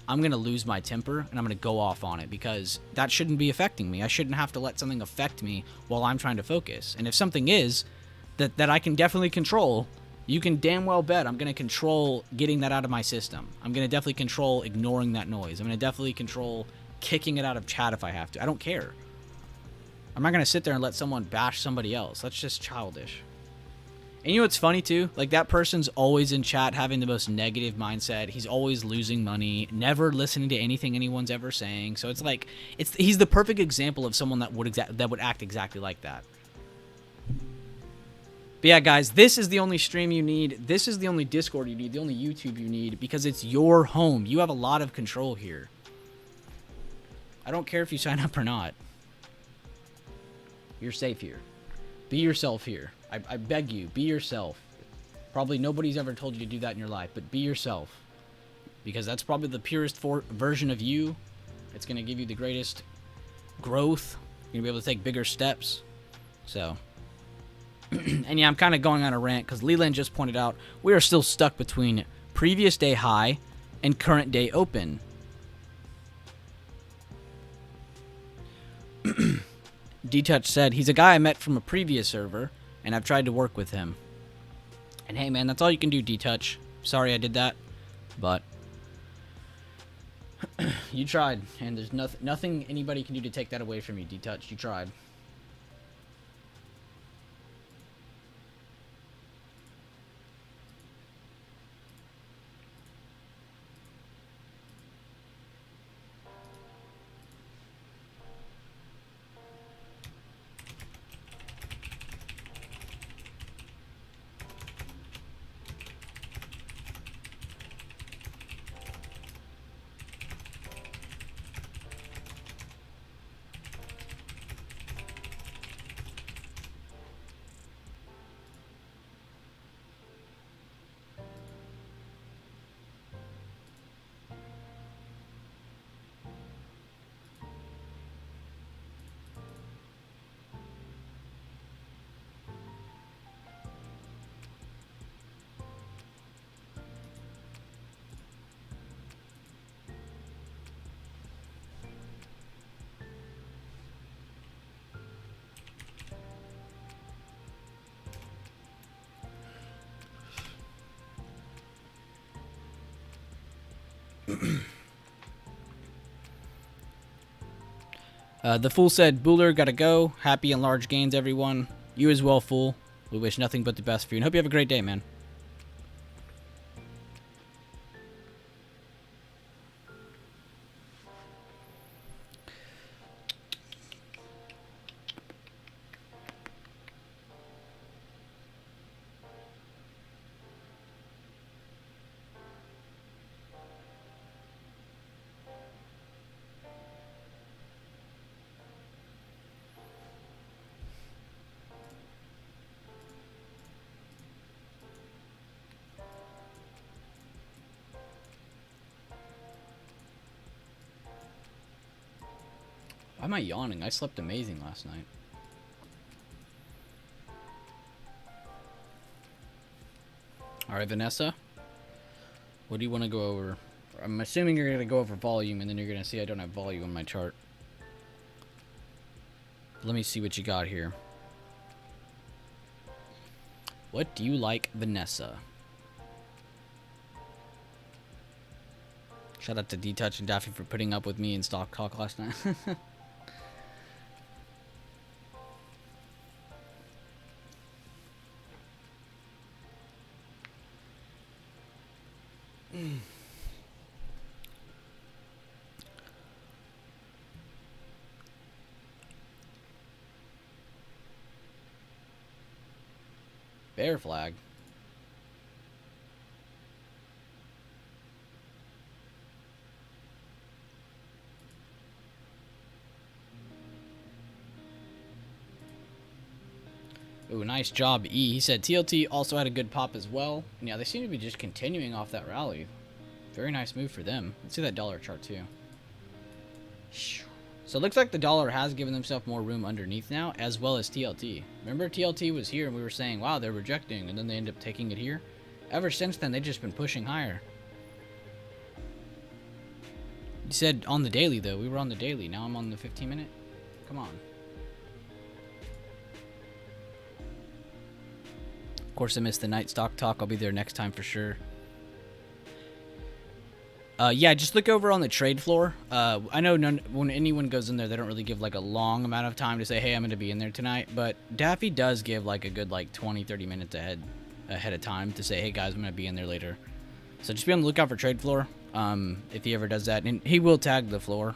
I'm going to lose my temper and I'm going to go off on it because that shouldn't be affecting me. I shouldn't have to let something affect me while I'm trying to focus. And if something is that I can definitely control, you can damn well bet I'm going to control getting that out of my system. I'm going to definitely control ignoring that noise. I'm going to definitely control kicking it out of chat if I have to. I don't care. I'm not going to sit there and let someone bash somebody else. That's just childish. And you know what's funny too? Like, that person's always in chat having the most negative mindset. He's always losing money, never listening to anything anyone's ever saying. So it's like, he's the perfect example of someone that would act exactly like that. But yeah, guys, this is the only stream you need. This is the only Discord you need, the only YouTube you need, because it's your home. You have a lot of control here. I don't care if you sign up or not. You're safe here. Be yourself here. I beg you, be yourself. Probably nobody's ever told you to do that in your life, but be yourself. Because that's probably the purest version of you. It's going to give you the greatest growth. You're going to be able to take bigger steps. So... and yeah, I'm kind of going on a rant because Leland just pointed out we are still stuck between previous day high and current day open. D-Touch said, he's a guy I met from a previous server, and I've tried to work with him. And hey, man, that's all you can do, D-Touch. Sorry I did that, but you tried, and there's nothing anybody can do to take that away from you, D-Touch. You tried. The Fool said, Bueller, gotta go. Happy and large gains, everyone. You as well, Fool. We wish nothing but the best for you, and hope you have a great day, man. Why am I yawning? I slept amazing last night. Alright, Vanessa. What do you want to go over? I'm assuming you're going to go over volume, and then you're going to see I don't have volume on my chart. Let me see what you got here. What do you like, Vanessa? Shout out to D-Touch and Daffy for putting up with me in Stock Talk last night. Bear flag. Ooh, nice job, E. He said TLT also had a good pop as well. And yeah, they seem to be just continuing off that rally. Very nice move for them. Let's see that dollar chart too. So it looks like the dollar has given themselves more room underneath now, as well as TLT. Remember TLT was here and we were saying, wow, they're rejecting, and then they end up taking it here. Ever since then, they've just been pushing higher. You said on the daily, though. We were on the daily. Now I'm on the 15-minute. Come on. Of course, I missed the night stock talk. I'll be there next time for sure. Yeah, just look over on the trade floor. I know when anyone goes in there, they don't really give like a long amount of time to say, hey, I'm going to be in there tonight. But Daffy does give like a good like 20, 30 minutes ahead of time to say, hey guys, I'm going to be in there later. So just be on the lookout for trade floor if he ever does that. And he will tag the floor.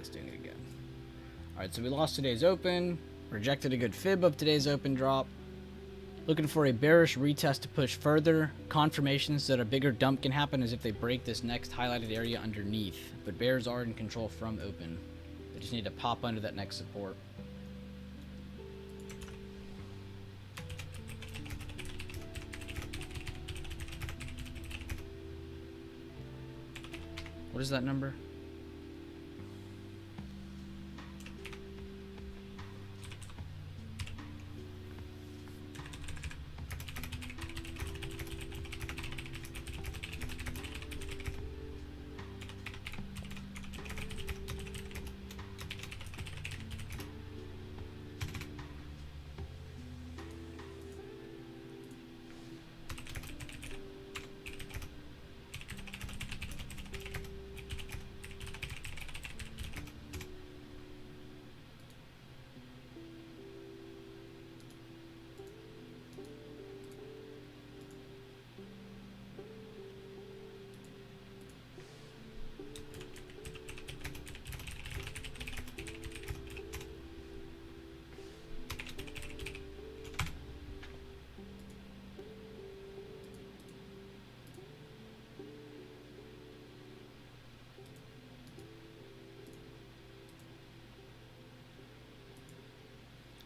it's doing it again. Alright, so we lost today's open. Rejected a good fib of today's open drop. Looking for a bearish retest to push further. Confirmations that a bigger dump can happen is if they break this next highlighted area underneath. But bears are in control from open. They just need to pop under that next support. What is that number?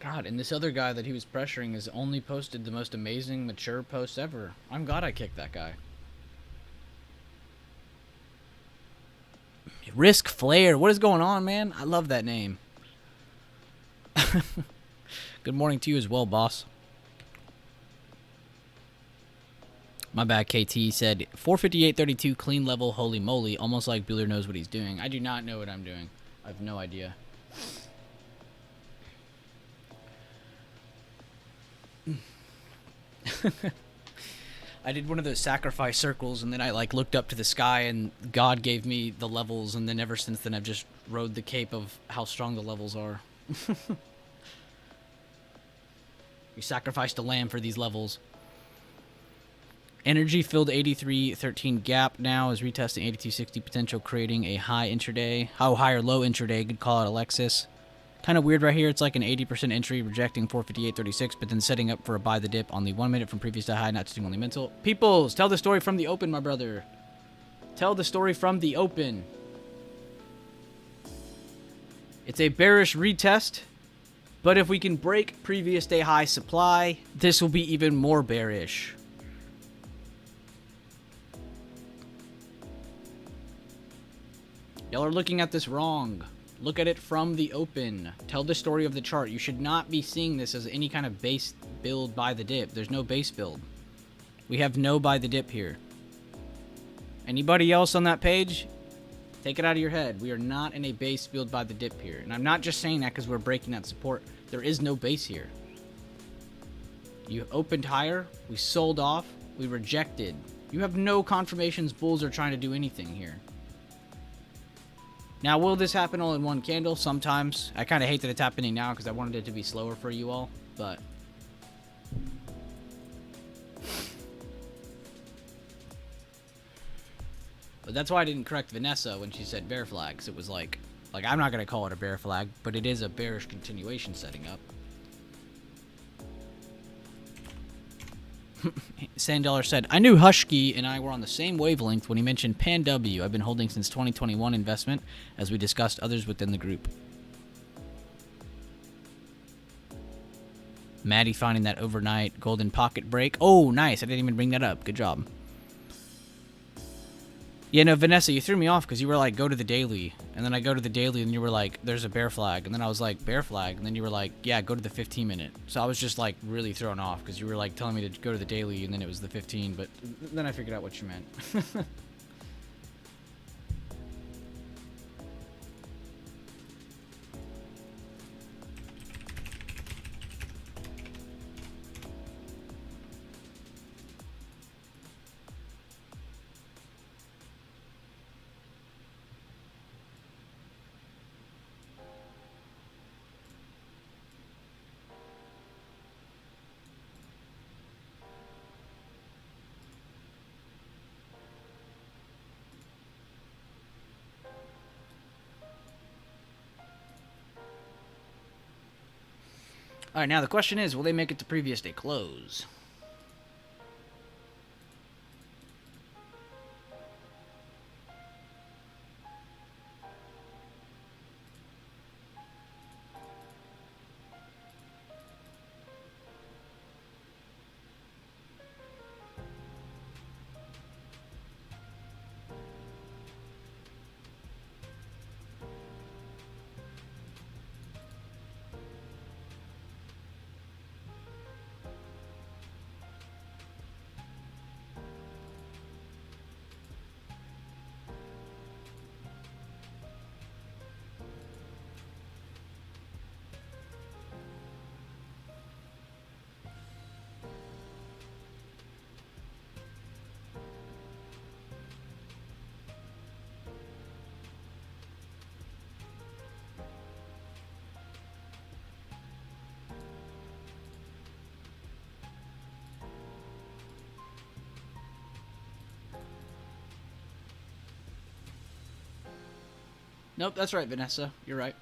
God, and this other guy that he was pressuring has only posted the most amazing, mature posts ever. I'm glad I kicked that guy. Risk Flare. What is going on, man? I love that name. Good morning to you as well, boss. My bad, KT said 458.32 clean level, holy moly, almost like Bueller knows what he's doing. I do not know what I'm doing. I have no idea. I did one of those sacrifice circles, and then I like looked up to the sky, and God gave me the levels, and then ever since then I've just rode the cape of how strong the levels are. We sacrificed a lamb for these levels. Energy filled 83.13 gap now is retesting 82.60 potential, creating a high intraday. How high or low intraday? Good call out, Alexis. Kind of weird right here. It's like an 80% entry, rejecting 458.36, but then setting up for a buy the dip on the 1 minute from previous to high, not touching only mental. Peoples, tell the story from the open, my brother. Tell the story from the open. It's a bearish retest, but if we can break previous day high supply, this will be even more bearish. Y'all are looking at this wrong. Look at it from the open. Tell the story of the chart. You should not be seeing this as any kind of base build by the dip. There's no base build. We have no buy the dip here. Anybody else on that page? Take it out of your head. We are not in a base build by the dip here. And I'm not just saying that because we're breaking that support. There is no base here. You opened higher. We sold off. We rejected. You have no confirmations bulls are trying to do anything here. Now, will this happen all in one candle? Sometimes. I kind of hate that it's happening now because I wanted it to be slower for you all, but that's why I didn't correct Vanessa when she said bear flags. It was like I'm not going to call it a bear flag, but it is a bearish continuation setting up. Sandollar said, I knew Hushki and I were on the same wavelength when he mentioned Pan W. I've been holding since 2021 investment, as we discussed others within the group. Maddie finding that overnight golden pocket break. Oh, nice. I didn't even bring that up. Good job. Yeah, no, Vanessa, you threw me off because you were like, go to the daily. And then I go to the daily and you were like, there's a bear flag. And then I was like, bear flag. And then you were like, yeah, go to the 15 minute. So I was just like really thrown off because you were like telling me to go to the daily and then it was the 15. But then I figured out what you meant. Alright, now the question is, will they make it to previous day close? Nope, that's right, Vanessa. You're right.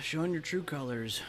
Showing your true colors.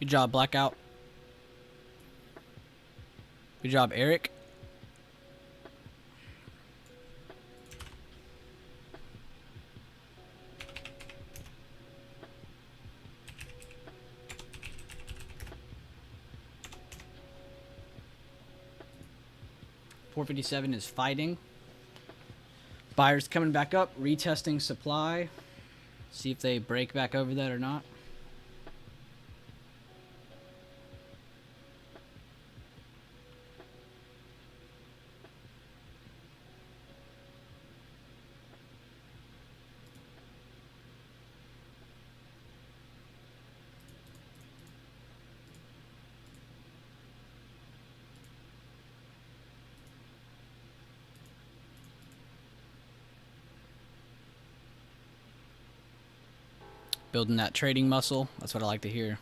Good job, Blackout. Good job, Eric. $457 is fighting. Buyers coming back up, retesting supply. See if they break back over that or not. Building that trading muscle. That's what I like to hear.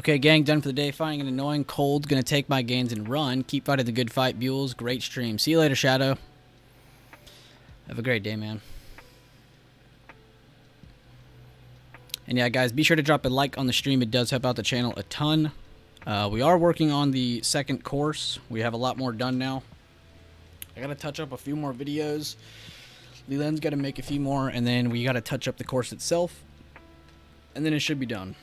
Okay, gang, done for the day. Finding it annoying. Cold, gonna take my gains and run. Keep fighting the good fight, Buells. Great stream. See you later, Shadow. Have a great day, man. And yeah, guys, be sure to drop a like on the stream. It does help out the channel a ton. We are working on the second course. We have a lot more done now. I gotta touch up a few more videos. Leland's gotta make a few more, and then we gotta touch up the course itself, and then it should be done.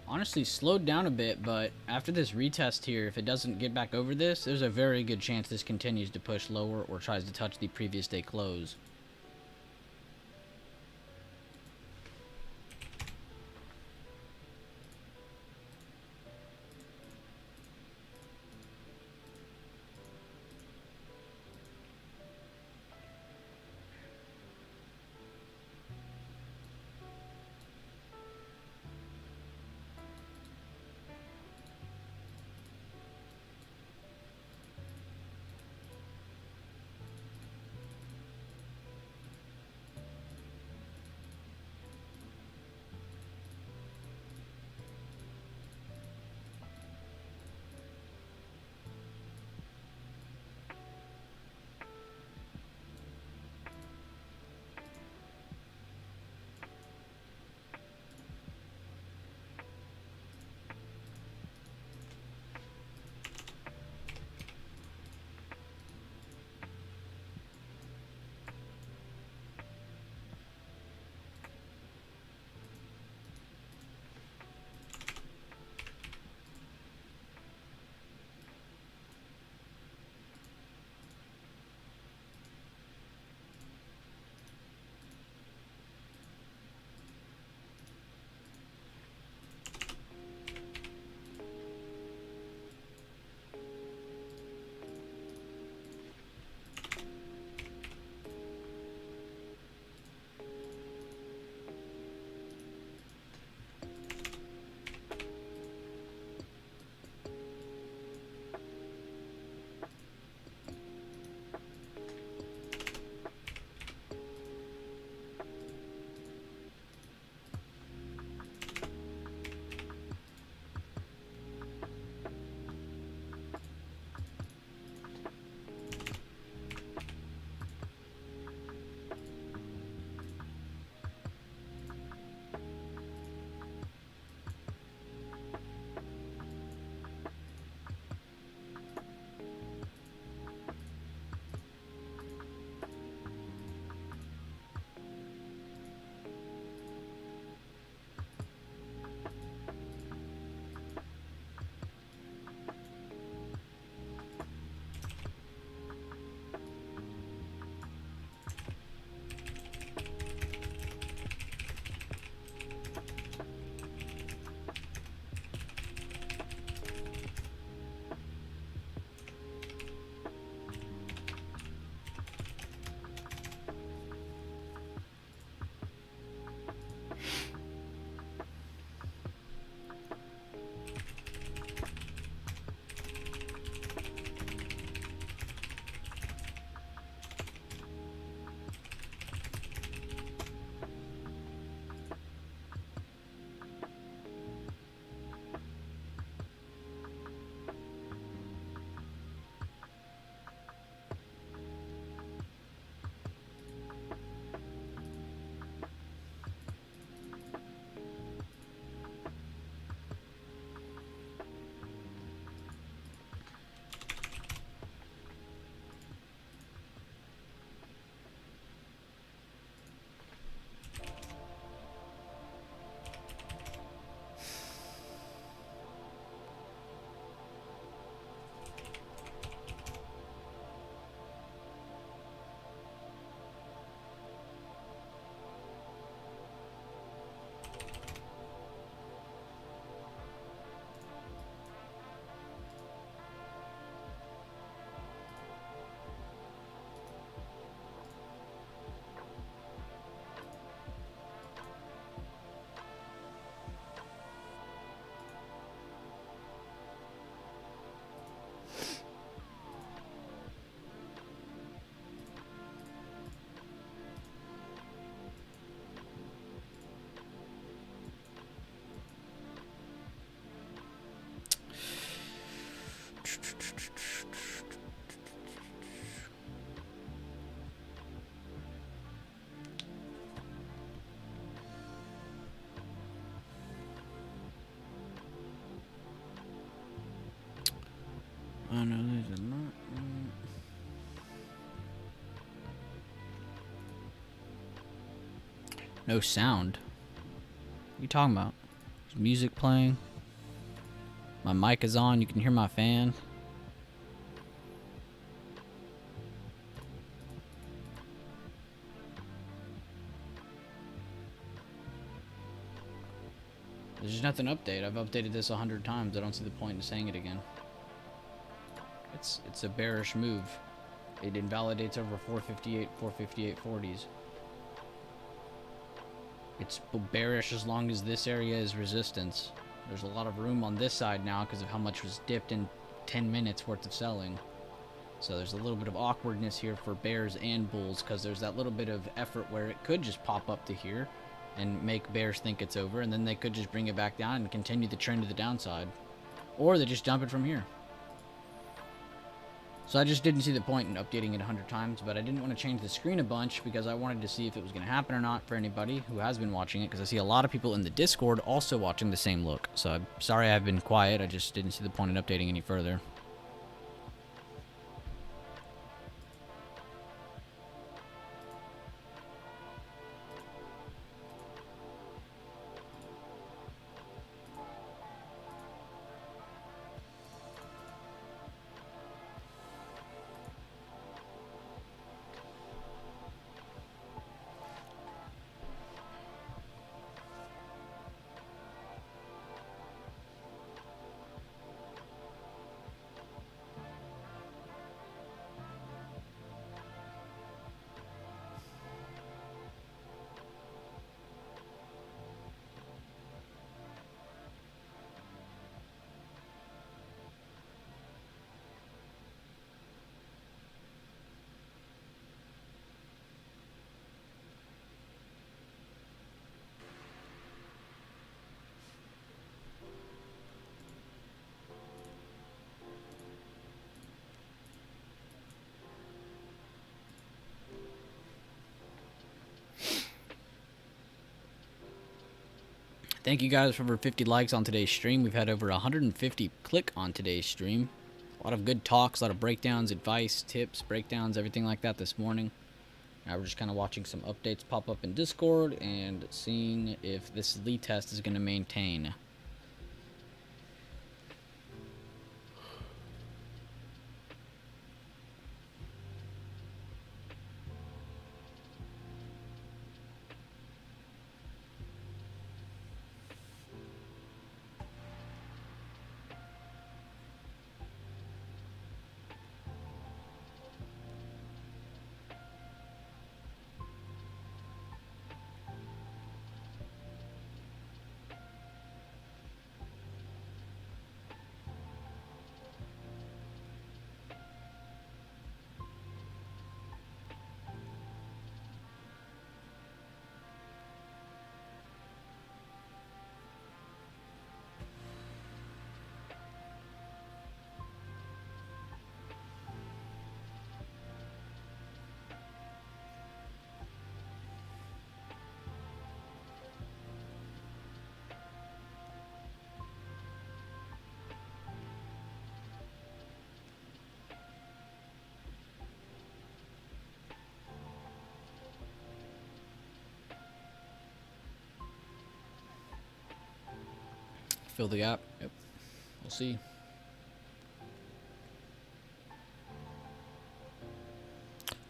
Honestly, slowed down a bit, but after this retest here, if it doesn't get back over this, there's a very good chance this continues to push lower or tries to touch the previous day close. Oh no, there's a lot. No sound. What are you talking about? There's music playing. My mic is on. You can hear my fan. There's just nothing to update. I've updated this 100 times. I don't see the point in saying it again. It's a bearish move. It invalidates over 458, 458.40s. It's bearish as long as this area is resistance. There's a lot of room on this side now because of how much was dipped in 10 minutes worth of selling. So there's a little bit of awkwardness here for bears and bulls because there's that little bit of effort where it could just pop up to here and make bears think it's over, and then they could just bring it back down and continue the trend to the downside. Or they just dump it from here. So I just didn't see the point in updating it 100 times, but I didn't want to change the screen a bunch because I wanted to see if it was going to happen or not for anybody who has been watching it, because I see a lot of people in the Discord also watching the same look. So I'm sorry I've been quiet. I just didn't see the point in updating any further. Thank you guys for over 50 likes on today's stream. We've had over 150 click on today's stream. A lot of good talks, a lot of breakdowns, advice, tips, breakdowns, everything like that this morning. Now we're just kind of watching some updates pop up in Discord and seeing if this lead test is going to maintain. Fill the gap. Yep. We'll see.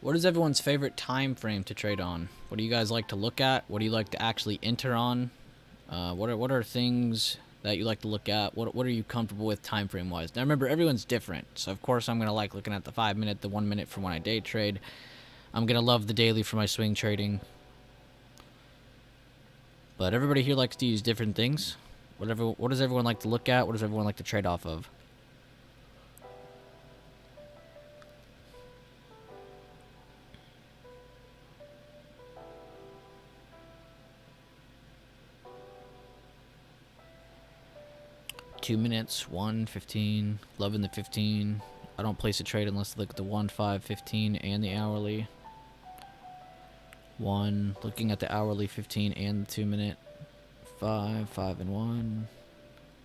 What is everyone's favorite time frame to trade on? What do you guys like to look at? What do you like to actually enter on? What are things that you like to look at? What are you comfortable with time frame wise? Now remember, everyone's different. So of course I'm gonna like looking at the 5 minute, the 1 minute for when I day trade. I'm gonna love the daily for my swing trading. But everybody here likes to use different things. What does everyone like to look at? What does everyone like to trade off of? 2 minutes, 1:15, loving the 15. I don't place a trade unless I look at the 1, 5, 15 and the hourly. 1, looking at the hourly 15 and the 2 minute. 5, 5 and 1.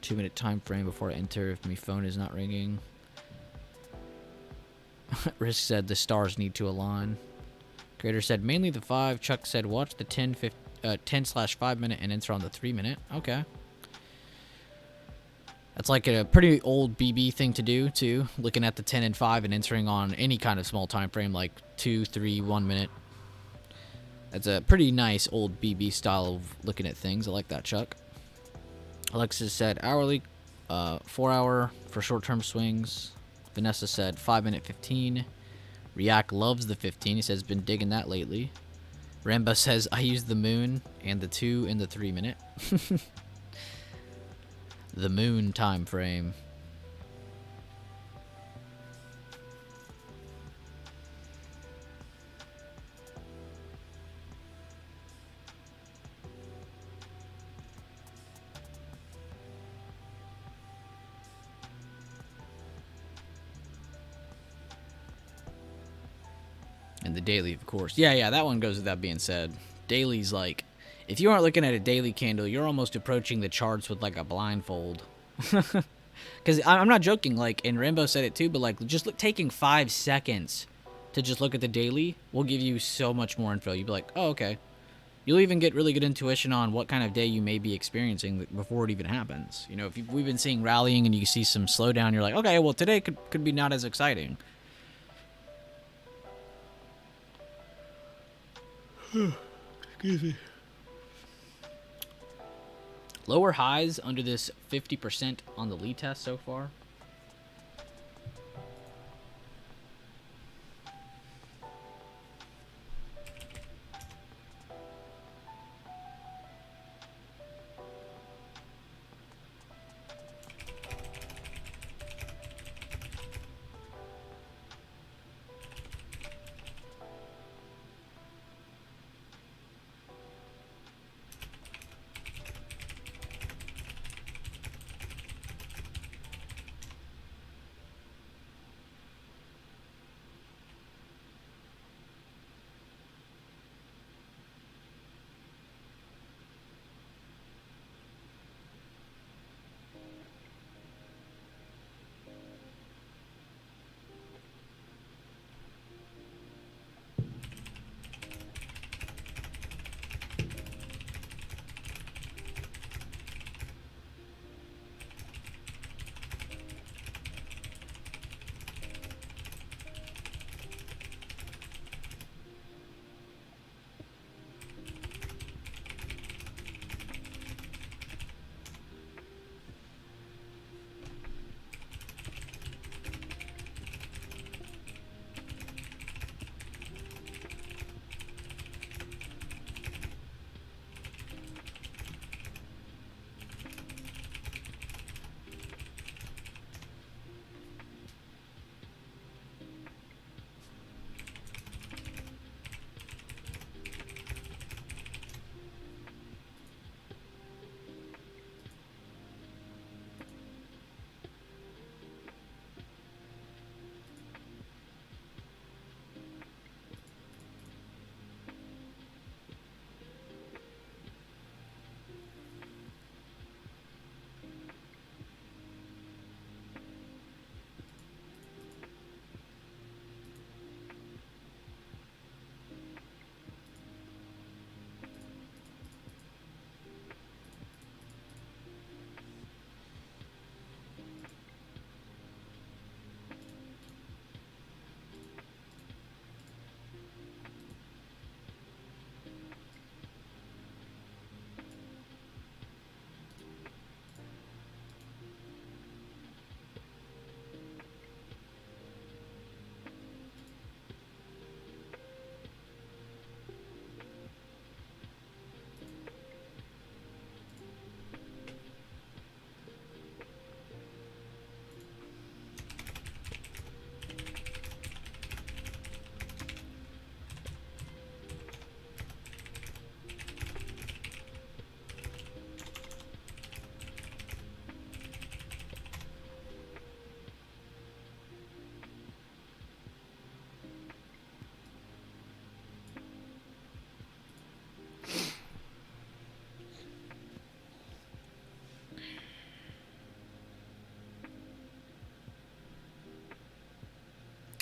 2 minute time frame before I enter if my phone is not ringing. Risk said the stars need to align. Creator said mainly the 5. Chuck said watch the 10/5 minute and enter on the 3 minute. Okay. That's like a pretty old BB thing to do too. Looking at the 10 and 5 and entering on any kind of small time frame like 2, 3, 1 minute. That's a pretty nice old BB style of looking at things. I like that, Chuck. Alexis said hourly, 4 hour for short-term swings. Vanessa said 5 minute 15. React loves the 15. He says been digging that lately. Rambo says I use the moon and the 2 and the 3 minute. The moon time frame. And the daily, of course. Yeah, that one goes without being said. Daily's like, if you aren't looking at a daily candle, you're almost approaching the charts with like a blindfold. Because I'm not joking, like, and Rambo said it too, but like, just taking 5 seconds to just look at the daily will give you so much more info. You'll be like, oh, okay. You'll even get really good intuition on what kind of day you may be experiencing before it even happens. You know, if we've been seeing rallying and you see some slowdown, you're like, okay, well, today could be not as exciting. Excuse me. Lower highs under this 50% on the lead test so far.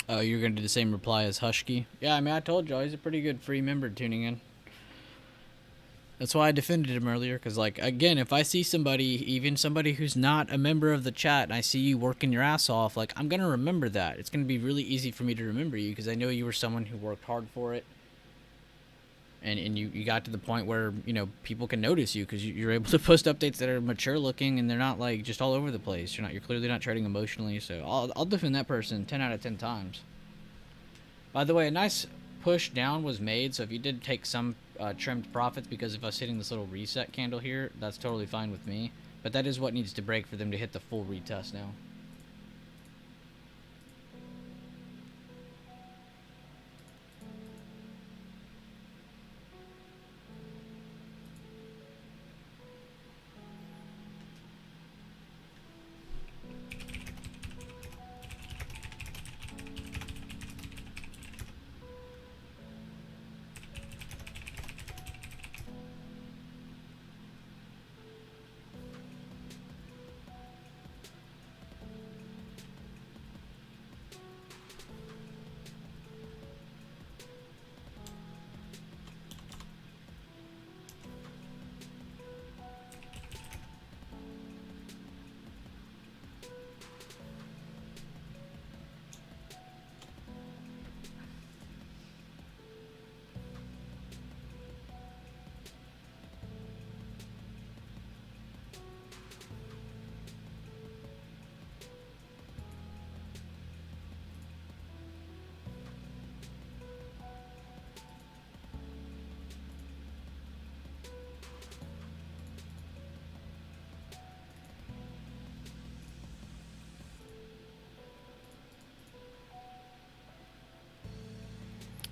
Oh, you're gonna do the same reply as Hushki? Yeah, I mean, I told you, he's a pretty good free member tuning in. That's why I defended him earlier, because, like, again, if I see somebody, even somebody who's not a member of the chat, and I see you working your ass off, like, I'm gonna remember that. It's gonna be really easy for me to remember you, because I know you were someone who worked hard for it. And you got to the point where, you know, people can notice you because you're able to post updates that are mature looking and they're not like just all over the place. You're clearly not trading emotionally. So I'll defend that person 10 out of 10 times. By the way, a nice push down was made. So if you did take some trimmed profits because of us hitting this little reset candle here, that's totally fine with me. But that is what needs to break for them to hit the full retest now.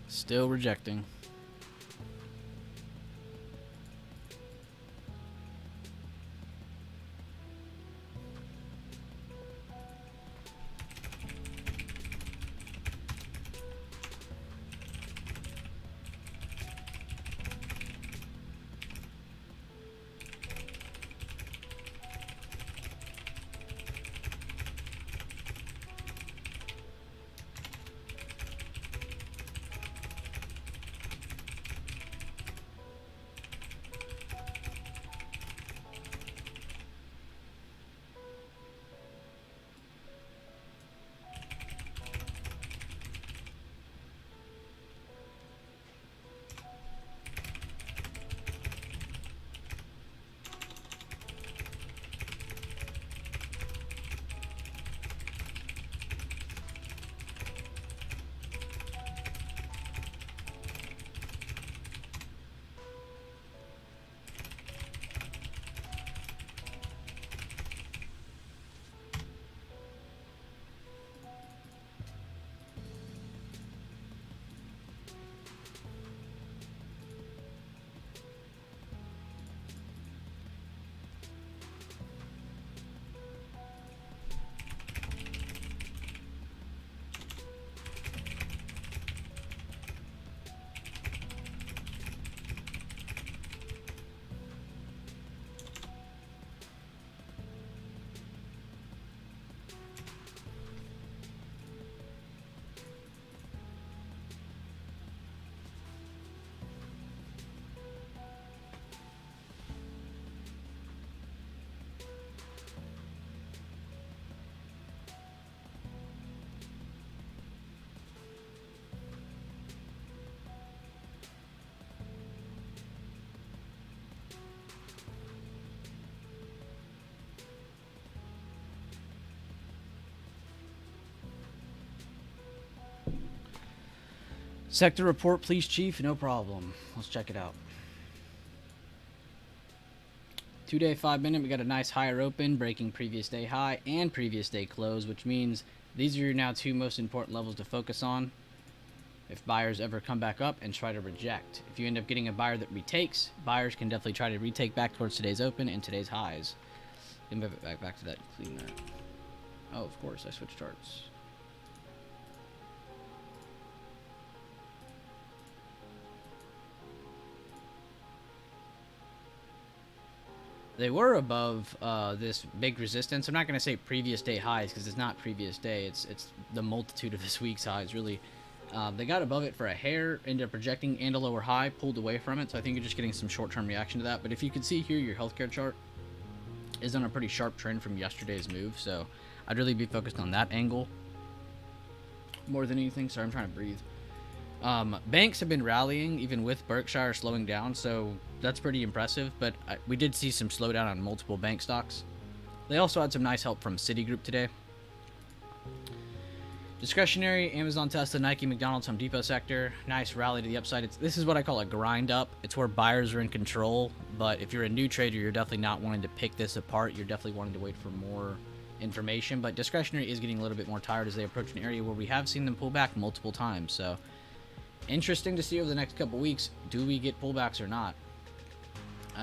Still rejecting. Sector report, please, Chief. No problem. Let's check it out. 2-day, 5-minute. We got a nice higher open, breaking previous day high and previous day close, which means these are your now two most important levels to focus on if buyers ever come back up and try to reject. If you end up getting a buyer that retakes, buyers can definitely try to retake back towards today's open and today's highs. Let me move it back to that and clean that. Oh, of course, I switched charts. They were above this big resistance. I'm not going to say previous day highs because it's not previous day. It's the multitude of this week's highs, really. They got above it for a hair, ended up projecting and a lower high, pulled away from it. So I think you're just getting some short-term reaction to that. But if you can see here, your healthcare chart is on a pretty sharp trend from yesterday's move. So I'd really be focused on that angle more than anything. Sorry, I'm trying to breathe. Banks have been rallying even with Berkshire slowing down, so that's pretty impressive, but we did see some slowdown on multiple bank stocks. They also had some nice help from Citigroup today. Discretionary, Amazon, Tesla, Nike, McDonald's, Home Depot sector. Nice rally to the upside. This is what I call a grind up. It's where buyers are in control, but if you're a new trader, you're definitely not wanting to pick this apart. You're definitely wanting to wait for more information, but discretionary is getting a little bit more tired as they approach an area where we have seen them pull back multiple times, so interesting to see over the next couple weeks, do we get pullbacks or not?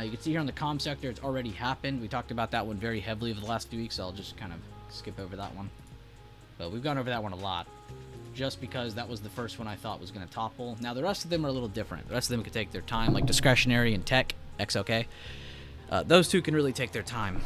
You can see here on the comm sector, it's already happened. We talked about that one very heavily over the last few weeks, so I'll just kind of skip over that one. But we've gone over that one a lot, just because that was the first one I thought was going to topple. Now, the rest of them are a little different. The rest of them could take their time, like discretionary and tech, XOK. Those two can really take their time.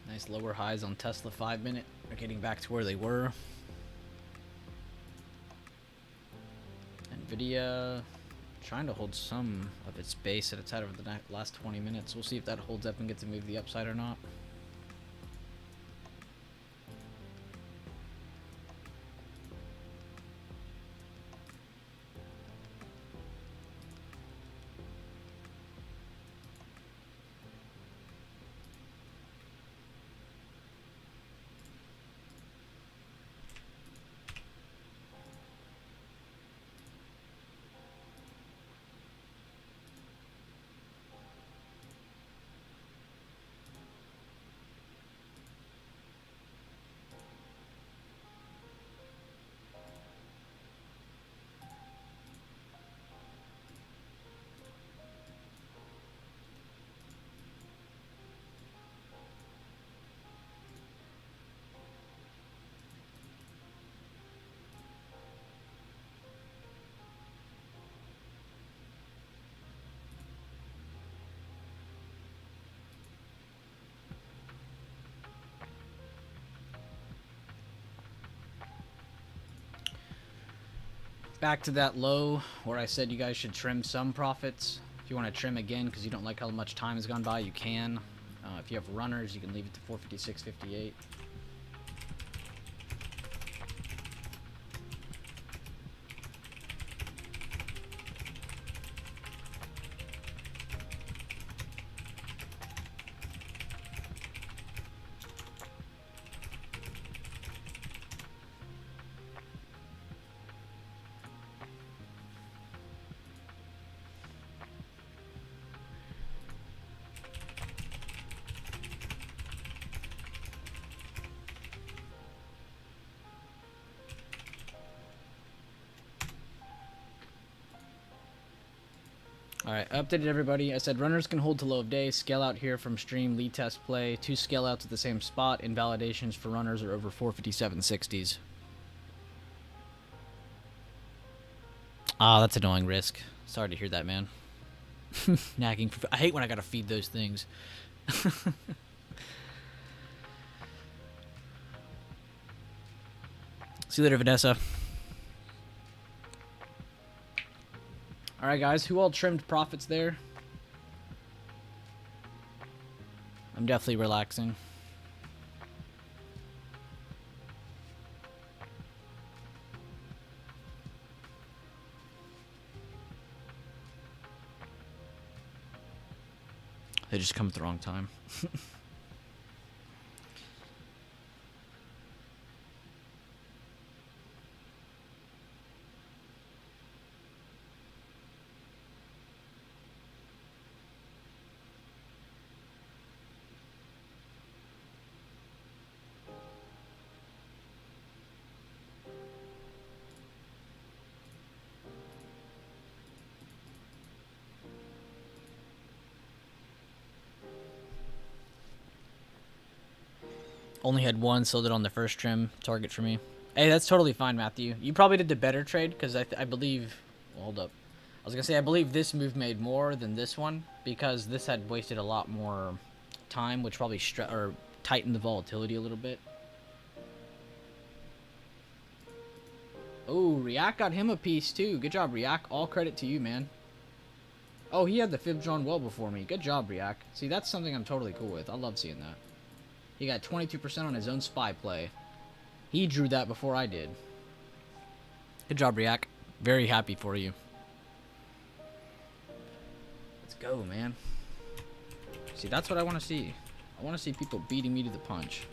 Nice lower highs on Tesla 5-minute. They're getting back to where they were. Nvidia trying to hold some of its base that it's had over the last 20 minutes. We'll see if that holds up and gets to move the upside or not. Back to that low where I said you guys should trim some profits. If you want to trim again because you don't like how much time has gone by, you can. If you have runners, you can leave it to 456.58. Alright, I updated everybody. I said runners can hold to low of day, scale out here from stream, lead test play, 2 scale outs at the same spot, invalidations for runners are over 457.60s. Ah, that's annoying, Risk. Sorry to hear that, man. Nagging. I hate when I gotta feed those things. See you later, Vanessa. Alright, guys. Who all trimmed profits there? I'm definitely relaxing. They just come at the wrong time. Only had one, sold it on the first trim target for me. Hey, that's totally fine, Matthew. You probably did the better trade because I believe... Well, hold up. I was going to say, I believe this move made more than this one because this had wasted a lot more time, which probably tightened the volatility a little bit. Oh, Riak got him a piece too. Good job, Riak. All credit to you, man. Oh, he had the fib drawn well before me. Good job, Riak. See, that's something I'm totally cool with. I love seeing that. He got 22% on his own spy play. He drew that before I did. Good job, Riak. Very happy for you. Let's go, man. See, that's what I want to see. I want to see people beating me to the punch.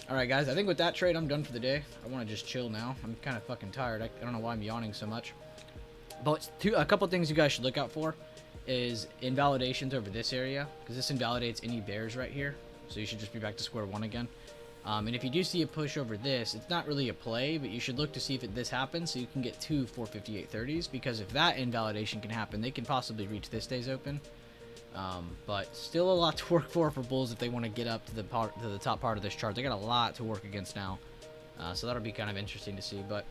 Alright, guys, I think with that trade, I'm done for the day. I want to just chill now. I'm kind of fucking tired. I don't know why I'm yawning so much. But a couple things you guys should look out for is invalidations over this area, because this invalidates any bears right here. So you should just be back to square one again. And if you do see a push over this, it's not really a play, but you should look to see if this happens so you can get two 458.30s, because if that invalidation can happen, they can possibly reach this day's open. But still a lot to work for bulls if they want to get up to the top part of this chart. They got a lot to work against now, so that'll be kind of interesting to see. But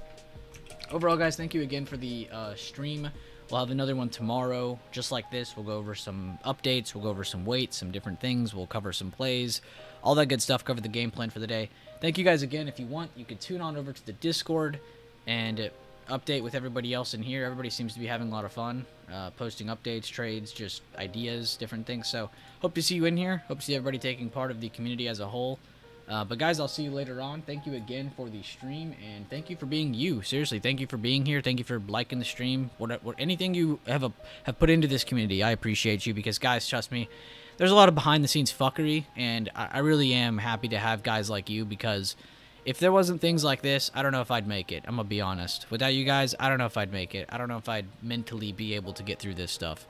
overall, guys, thank you again for the stream. We'll have another one tomorrow just like this. We'll go over some updates, we'll go over some weights, some different things, we'll cover some plays, all that good stuff, cover the game plan for the day. Thank you guys again. If you want, you can tune on over to the Discord and update with everybody else in here. Everybody seems to be having a lot of fun posting updates, trades, just ideas, different things. So hope to see you in here. Hope to see everybody taking part of the community as a whole. But guys, I'll see you later on. Thank you again for the stream, and thank you for being you. Seriously, thank you for being here. Thank you for liking the stream. Anything you have put into this community, I appreciate you, because guys, trust me, there's a lot of behind the scenes fuckery, and I really am happy to have guys like you, because if there wasn't things like this, I don't know if I'd make it. I'm gonna be honest. Without you guys, I don't know if I'd make it. I don't know if I'd mentally be able to get through this stuff.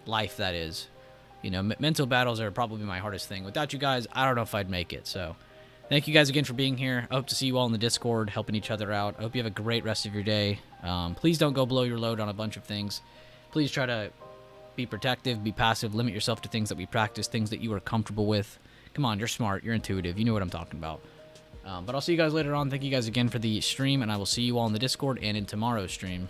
Life, that is. You know, mental battles are probably my hardest thing. Without you guys, I don't know if I'd make it. So, thank you guys again for being here. I hope to see you all in the Discord, helping each other out. I hope you have a great rest of your day. Please don't go blow your load on a bunch of things. Please try to be protective, be passive, limit yourself to things that we practice, things that you are comfortable with. Come on, you're smart, you're intuitive, you know what I'm talking about. But I'll see you guys later on. Thank you guys again for the stream, and I will see you all in the Discord and in tomorrow's stream.